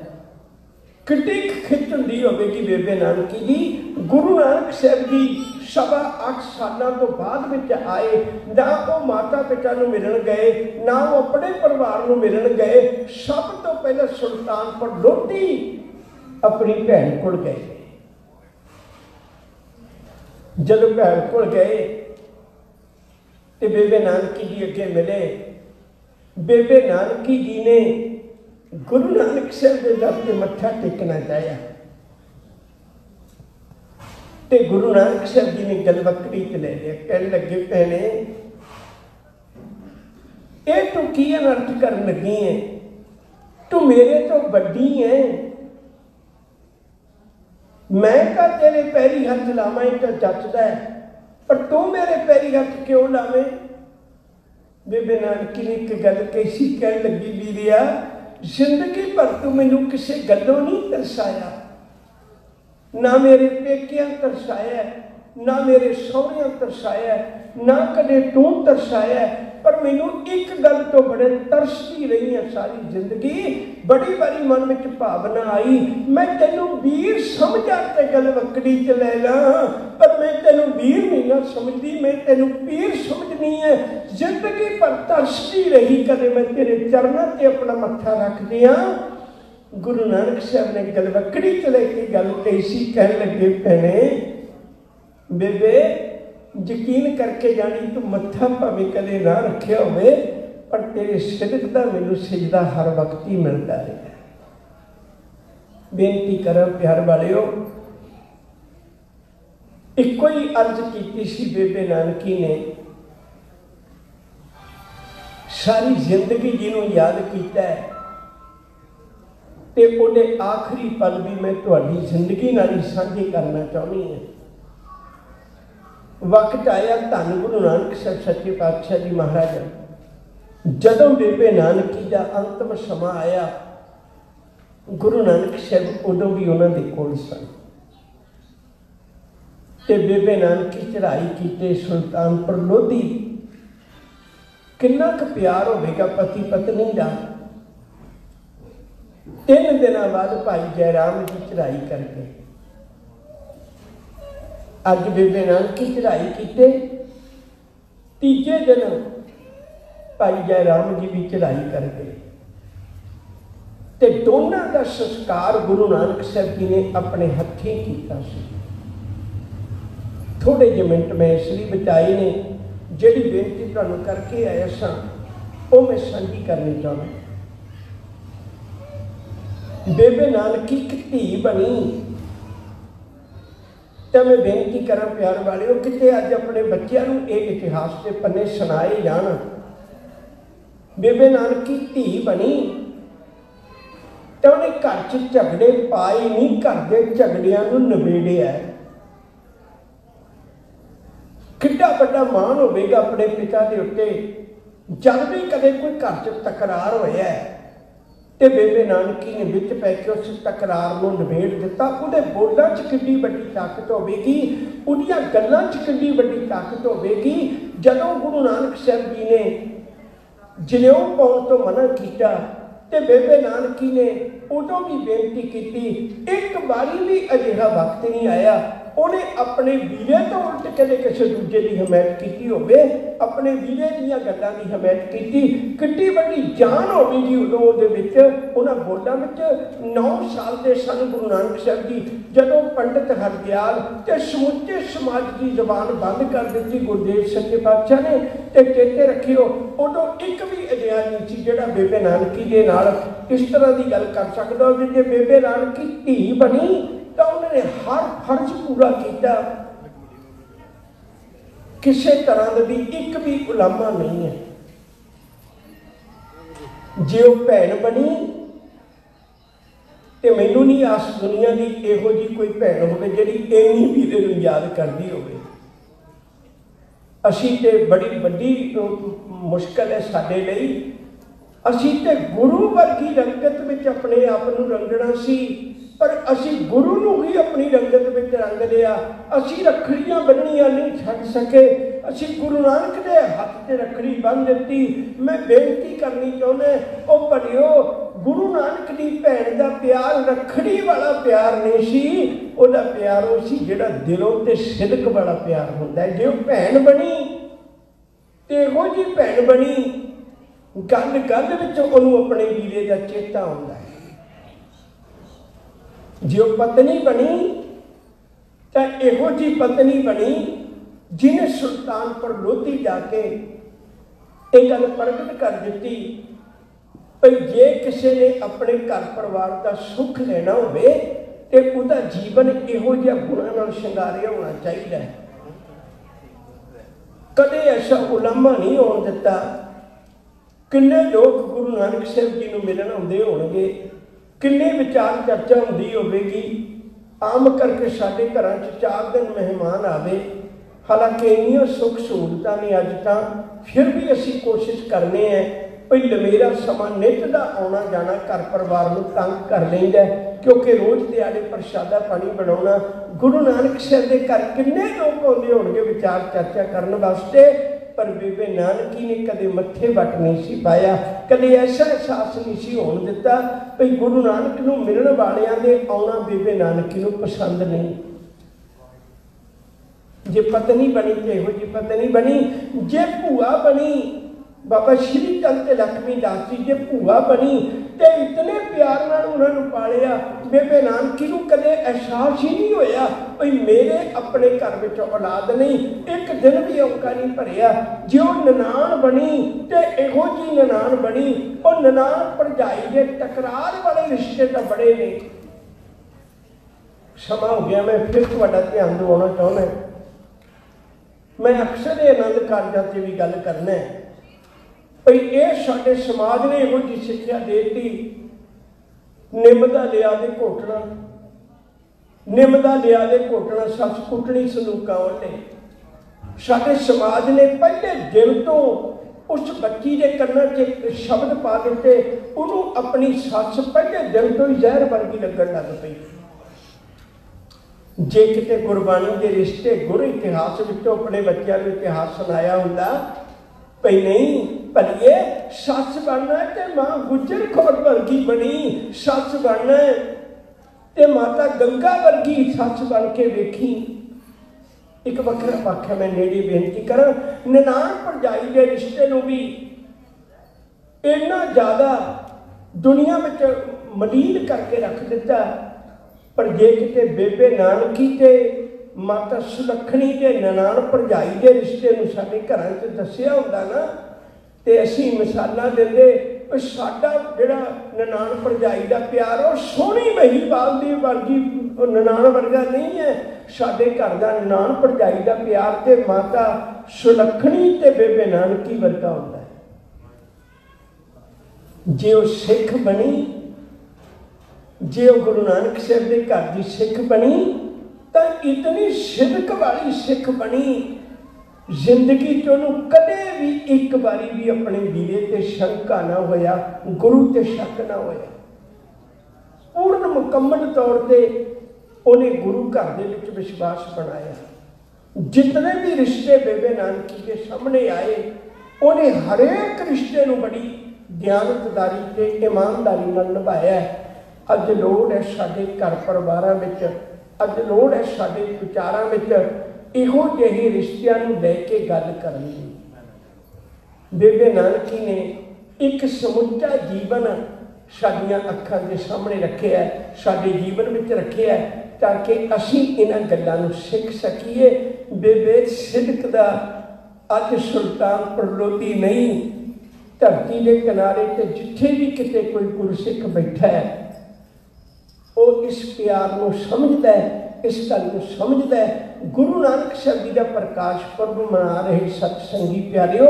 ਕਿੰਨੀ ਖਿੱਚ ਹੁੰਦੀ ਹੋਵੇਗੀ ਬੇਬੇ ਨਾਨਕੀ ਦੀ। ਗੁਰੂ ਨਾਨਕ ਸਾਹਿਬ ਜੀ 8.25 ਸਾਲਾਂ ਤੋਂ ਬਾਅਦ ਵਿੱਚ ਆਏ, ਨਾ ਉਹ ਮਾਤਾ ਪਿਤਾ ਨੂੰ ਮਿਲਣ ਗਏ, ਨਾ ਉਹ ਆਪਣੇ ਪਰਿਵਾਰ ਨੂੰ ਮਿਲਣ ਗਏ। ਸਭ ਤੋਂ ਪਹਿਲਾਂ ਸੁਲਤਾਨਪੁਰ ਲੋਧੀ ਆਪਣੀ ਭੈਣ ਕੋਲ ਗਏ। ਜਦੋਂ ਭੈਣ ਕੋਲ ਗਏ ते बेबे नानकी जी अगे मिले। बेबे नानकी जी ने गुरु नानक साहब के दर से मत्था टेकना चाहा ते गुरु नानक साहब जी ने गलवकड़ी च ले लिया। कह लगे भैने ये तू की अनर्थ कर लगी है, तू मेरे तो बड़ी है, मैं तो तेरे पैरी हथ लावा तो जचदा है, पर तू मेरे पैरी हथ क्यों लावे। बेबे नानकी ने एक गल कही, कह लगी वीरिया जिंदगी भर तू मैनू किसी गलों नहीं तरसाया, ना मेरे पेकियां तरसाया, ना मेरे सहुरियां तरसाया, ना कदे तू तरसाया, पर मैनू एक गल तो बड़े तरसती रही है सारी जिंदगी। बड़ी बारी मन में भावना आई मैं तेनू वीर समझा ते गलवकड़ी च ले ला, पर मैं तेनू वीर नहीं ना समझती, मैं तेनू पीर समझनी है। जिंदगी पर तरसती रही, कदे मैं तेरे चरणों ते अपना मत्था रख दिया। गुरु नानक साहब ने गलवकड़ी च लेके गल कही सी। कह लगे भैने बेबे यकीन करके जानी तू मत्था भावें कदे ना रखिया होवे, पर तेरे सिदक दा मैनू सिजदा हर वक्त ही मिलता रहा। बेनती करा प्यार वालियो, इको ही अर्ज की सी बेबे नानकी ने, सारी जिंदगी जिन्हों याद किया है ते उहदे आखिरी पल भी मैं तुहाडी जिंदगी नाल ही साझे करना चाहनी है। वक्त आया धन गुरु नानक साहब सच्चे पातशाह जी महाराज जदों बेबे नानकी का अंतिम समा आया, गुरु नानक साहब उदों भी उन्होंने कोल सन ते बेबे नानकी चढ़ाई की सुल्तानपुर लोधी। कितना क प्यार होगा पति पत्नी का। 3 दिन बाद भाई जयराम की चढ़ाई करके अज बेबे नानकी चढ़ाई की, तीजे दिन भाई जयराम जी भी चढ़ाई कर गए ते दोनों का संस्कार गुरु नानक साहब जी ने अपने हथी किया। थोड़े जे मिनट में इसलिए बचाई ने जिहड़ी बेनती तुहानूं करके आया सां वो मैं साझी करनी चाहना। बेबे नानकी की धी बनी तो मैं बेनती करा प्यार वालियों किते अज अपने बच्चों को ये इतिहास के पन्ने सुनाए जान। बेबे नानकी धी बनी तो उन्हें घर च झगड़े पाए नहीं, घर के झगड़िया नबेड़िया। किड्डा बड़ा मान होगा अपने पिता के उत्ते, जब भी कदे कोई घर च तकरार होया है तो बेबे नानकी ने विच पै के उस तकरार को नबेड़ दिता। उहदे बोलों च कितनी बड़ी ताकत होगी, उहदियां गल्लां च कितनी बड़ी ताकत होगी। जदों गुरु नानक साहब जी ने जनेऊ पाउण तो मना किया तो बेबे नानकी ने उदों भी बेनती की। एक बारी भी अजिहा वक्त नहीं आया उन्हें अपने वीरे तो उल्ट कदे किसी दूजे की हमायत की होवे, अपने वीरे दीयां गल्लां की हमायत की। कितनी बड़ी जान होगी जी उदों उहदे विच, उन्हां बोलां विच। 9 साल के सन गुरु नानक साहब जी जदों पंडित हरदयाल ते समूचे समाज की जबान बंद कर दी गुरुदेव सच्चे पातशाह ने। ते चेते रखियो उदों एक भी अजिहा नहीं सी जिहड़ा बेबे नानकी दे नाल इस तरह की गल कर सकदा। जे बेबे नानकी धी बनी तो उन्होंने हर फर्ज पूरा किया, किसी तरह का भी एक भी उलामा नहीं है। जे वो भैन बनी तो मैनू नहीं आस दुनिया की इहो जी कोई भैन हो जी इन्नी वीरे नूं याद करती हो। असी तो बड़ी वड्डी मुश्किल है साडे लई, असी तो गुरु वर्गी रंगत में अपने आप को रंगना सी, पर असी गुरु नूं ही अपनी रंगत में रंग लिया। असी रखड़ियां बन्नियां नहीं छड्ड सके, असी गुरु नानक के हथ से रखड़ी बन दी। मैं बेनती करनी चाहुंदा ओ भलियो गुरु नानक की भैन का प्यार रखड़ी वाला प्यार नहीं सी, उहदा प्यार वो सी जिहड़ा दिलों ते सिदक वाला प्यार हुंदा है। जे वो भैन बनी ते इहो जी भैन बनी गल गल विच उहनूं अपने वीरे का चेता आउंदा है। जे वो पत्नी बनी तो इहो जी पत्नी बनी जिन्हें सुल्तानपुर लोधी जाके एक गल प्रगट कर दी भाई जे किसी ने अपने घर परिवार का सुख लेना होवे ते उहदा जीवन इहो जिहा गुणां नाल शंगारिया होना चाहिए। कदे ऐसा उलामा नहीं होने दिता। किन्ने लोग गुरु नानक साहब जी नूं मिलण आउंदे होणगे, किन्ने विचार चर्चा हुंदी होवेगी। आम करके साडे घरां 'च 4 दिन मेहमान आवे, हालांकि इन्नियां सुख सहूलतां ने अज तां, फिर भी असीं कोशिश करने हैं भाई लमेरा समा नित दा आउणा जाना घर परिवार नूं तंग कर लैंदा, क्योंकि रोज़ दिहाड़े प्रशादा पानी बनाउणा। गुरु नानक साहब दे घर किन्ने लोग आउंदे होणगे विचार चर्चा करन वास्ते, पर बेबे नानकी ने कदे मत्थे वट नहीं सी पाया, कदे ऐसा एहसास नहीं सी होण दिता भाई गुरु नानक नूं मिलण वालियां दे आउणा बेबे नानकी नूं पसंद नहीं। जे पत्नी बनी तो इहो जी पत्नी बनी, जे भूआ बनी बाबा श्री चंद ते लक्ष्मी दास जी जे भूआ बनी तो इतने प्यार नाल उन्होंने पालिया। बेबे नानकी नूं कदे एहसास ही नहीं होया भाई मेरे अपने घर में औलाद नहीं, एक दिन भी औका नहीं भरिया। जो ननान बनी तो इहो जी ननान बनी, और ननान भरजाई के टकरार वाले रिश्ते तो बड़े ने। समा हो गया, मैं फिर तुहाडा ध्यान दिवाउणा चाहुंदा। मैं अक्सर ये आनंद कारजां ते भी गल करना है भाई ये साडे समाज ने इहो जी सिक्ख्या देती, निम दा लिया दे घोटना, निम दा लिया दे घोटना सस कुटनी संदूका ओले। साडे समाज ने पहले दिन तो उस बच्ची के कन्ना च शब्द पा दिते, उन्होंने अपनी सस पहले दिन तो ही जहर वर्गी लगन लग पई। जे किते गुरबाणी के रिश्ते गुर इतिहास विचों अपने बच्चों को इतिहास सुनाया हुंदा भाई नहीं भलिए सच बनना है ते मां गुजर कौर वर्गी बनी, सच बनना है ते माता गंगा वर्गी सच बन के वेखी। एक वखरा पक्ष मैं नेड़े बेनती करा, ननान भरजाई के रिश्ते को भी इन्ना ज्यादा दुनिया में मलीन करके रख दिता। पर जे किते बेबे नानकी ते माता सुलखणी के ननान भरजाई के रिश्ते में साडे घरां च दस्सिया हुंदा ना, ते असीं मिसालां दिंदे साडा जिहड़ा ननान भरजाई का प्यार वो सोहनी महीवाल दी वर्गी ननान वर्गा नहीं है। साडे घर का ननान भरजाई का प्यार ते माता सुलखणी ते बेबे नानकी वर्गा हुंदा है। जे वो सिख बनी, जे वो गुरु नानक साहब के घर की सिख बनी तो इतनी सिदक वाली सिख बनी, जिंदगी च उन्होंने कदे भी एक बारी भी अपने वीरे ते शंका ना होया, गुरु ते शक ना होया। पूर्ण मुकम्मल तौर पे उन्हें गुरु घर दे विच विश्वास बनाया। जितने भी रिश्ते बेबे नानकी के सामने आए, उन्हें हरेक रिश्ते नूं बड़ी दयानतदारी ते ईमानदारी नाल निभाया। अज लोड़ है साडे घर परिवारां विच, अज लोड़ है साडे विचारां विच इहो जिहे रिश्तियां नूं लैके गल करनी। बेबे नानकी ने एक समुचा जीवन साडियां अखां दे सामने रखे है, साडे जीवन विच रखे है, ताकि असीं इन्हां गल्लां नूं सीख सकीए। बेबे सिदक दा अज सुल्तानपुर लोधी नहीं, धरती के किनारे ते जिथे भी किते कोई गुरसिख बैठा है वो इस प्यार को समझता है, इस गल को समझता है। गुरु नानक साहब जी का प्रकाश पर्व मना रहे सत्संगी प्यारिओ,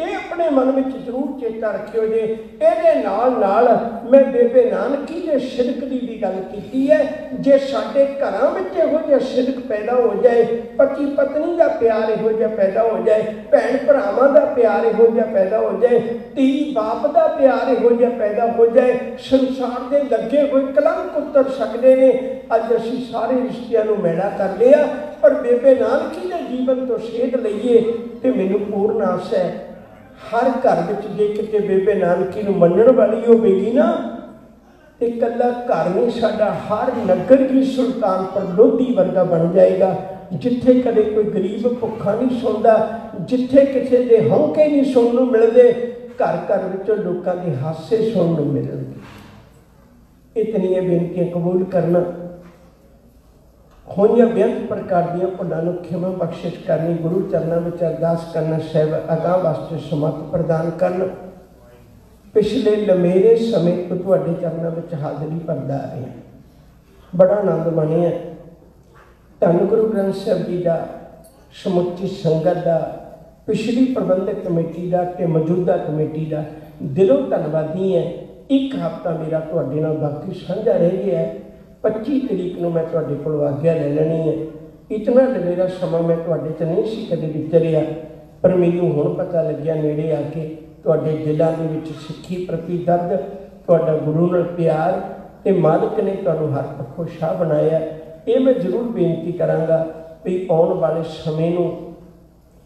ये अपने मन में जरूर चेता रखियो जे ये नाल नाल मैं बेबे नानकी के सिदक की भी गल की है। जे साडे घरां विच इहो जिहा सिदक पैदा हो जाए, पति पत्नी का प्यार इहो जिहा पैदा हो जाए, भैन भरावां का प्यार इहो जिहा पैदा हो जाए, धी बाप का प्यार इहो जिहा पैदा हो जाए, संसार के लगे हुए कलंक उतर सकते हैं। अज असीं सारे रिश्तियां नूं मैला कर लिया, पर बेबे नानकी के जीवन तो सेध लईए तो मैनूं पूर्ण आस है हर घर में जे किते बेबे नानकी नूं मन्नण वाली होवेगी ना, तो कल्ला घर नहीं साडा हर नगर भी सुल्तानपुर लोधी वर्गा बन जाएगा, जिथे कदे कोई गरीब भुखा नहीं सौंदा, जिथे किसी के हौंके नहीं सुनने नूं मिलदे, घर घर विचों लोकां दे हासे सुनने नूं मिलणगे। इतनी बेनतियां कबूल करना। ਹੋਈਆਂ ਬੇਅੰਤ ਪ੍ਰਕਾਰ ਦੀਆਂ ਭੁੱਲਾਂ ਨੂੰ ਖਿਮਾ ਬਖਸ਼ਿਸ਼ ਕਰਨੀ, ਗੁਰੂ ਚਰਨਾਂ ਵਿੱਚ ਅਰਦਾਸ ਕਰਨਾ, ਸਾਹਿਬ ਅਗਾਂਹ ਵਾਸਤੇ ਸਮਤ ਪ੍ਰਦਾਨ ਕਰਨ। ਪਿਛਲੇ ਲੰਮੇਰੇ ਸਮੇਂ ਤੋਂ ਤੁਹਾਡੇ ਚਰਨਾਂ ਵਿੱਚ ਹਾਜ਼ਰੀ ਭਰਦਾ ਆ ਰਿਹਾ, ਬੜਾ ਆਨੰਦ ਮਾਣਿਆ। ਧੰਨ ਗੁਰੂ ਗ੍ਰੰਥ ਸਾਹਿਬ ਜੀ ਦਾ, ਸਮੁੱਚੀ ਸੰਗਤ ਦਾ, ਪਿਛਲੀ ਪ੍ਰਬੰਧਕ ਕਮੇਟੀ ਦਾ ਤੇ ਮੌਜੂਦਾ ਕਮੇਟੀ ਦਾ ਦਿਲੋਂ ਧੰਨਵਾਦੀ ਹੈ। ਇੱਕ ਹਫ਼ਤਾ ਮੇਰਾ ਤੁਹਾਡੇ ਨਾਲ ਬਾਕੀ ਸਾਂਝਾ ਰਹਿ ਗਿਆ ਹੈ। 25 ਤਰੀਕ ਨੂੰ ਮੈਂ ਤੁਹਾਡੇ ਕੋਲੋਂ ਆਗਿਆ ਲੈ ਲੈਣੀ ਹੈ। ਇਤਨਾ ਲੰਮੇਰਾ ਸਮਾਂ ਮੈਂ ਤੁਹਾਡੇ 'ਚ ਨਹੀਂ ਸੀ ਕਦੇ ਵਿਚਰਿਆ, ਪਰ ਮੈਨੂੰ ਹੁਣ ਪਤਾ ਲੱਗਿਆ ਨੇੜੇ ਆ ਕੇ ਤੁਹਾਡੇ ਦਿਲਾਂ ਦੇ ਵਿੱਚ ਸਿੱਖੀ ਪ੍ਰਤੀ ਦਰਦ, ਤੁਹਾਡਾ ਗੁਰੂ ਨਾਲ ਪਿਆਰ ਤੇ ਮਾਲਕ ਨੇ ਤੁਹਾਨੂੰ ਹਰ ਪੱਖੋਂ ਸ਼ਾਹ ਬਣਾਇਆ। ਇਹ ਮੈਂ ਜ਼ਰੂਰ ਬੇਨਤੀ ਕਰਾਂਗਾ ਵੀ ਆਉਣ ਵਾਲੇ ਸਮੇਂ ਨੂੰ,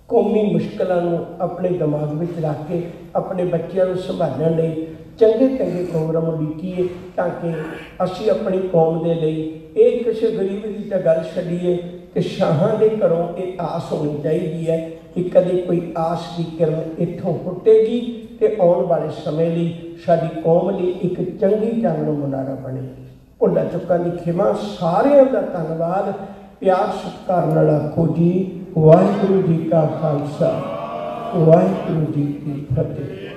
ਕੌਮੀ ਮੁਸ਼ਕਲਾਂ ਨੂੰ ਆਪਣੇ ਦਿਮਾਗ ਵਿੱਚ ਰੱਖ ਕੇ ਆਪਣੇ ਬੱਚਿਆਂ ਨੂੰ ਸੰਭਾਲਣ ਲਈ ਚੰਗੇ ਚੰਗੇ ਪ੍ਰੋਗਰਾਮ ਉਲੀਕੀਏ, ਤਾਂ ਕਿ ਅਸੀਂ ਆਪਣੀ ਕੌਮ ਦੇ ਲਈ ਇਹ ਕਿਸੇ ਗਰੀਬ ਦੀ ਤਾਂ ਗੱਲ ਛੱਡੀਏ ਕਿ ਸ਼ਾਹਾਂ ਦੇ ਘਰੋਂ ਇਹ ਆਸ ਹੋਣੀ ਚਾਹੀਦੀ ਹੈ ਕਿ ਕਦੇ ਕੋਈ ਆਸ ਦੀ ਕਿਰਨ ਇੱਥੋਂ ਫੁੱਟੇਗੀ ਤੇ ਆਉਣ ਵਾਲੇ ਸਮੇਂ ਲਈ ਸਾਡੀ ਕੌਮ ਲਈ ਇੱਕ ਚੰਗੀ ਚਾਨਣ ਮੁਨਾਰਾ ਬਣੇਗੀ। ਭੁੱਲਾਂ ਚੁੱਕਾਂ ਦੀ ਖਿਮਾ, ਸਾਰਿਆਂ ਦਾ ਧੰਨਵਾਦ। ਪਿਆਰ ਸਤਿਕਾਰ ਨਾਲ ਆਖੋ ਜੀ ਵਾਹਿਗੁਰੂ ਜੀ ਕਾ ਖਾਲਸਾ, ਵਾਹਿਗੁਰੂ ਜੀ ਕੀ ਫਤਿਹ।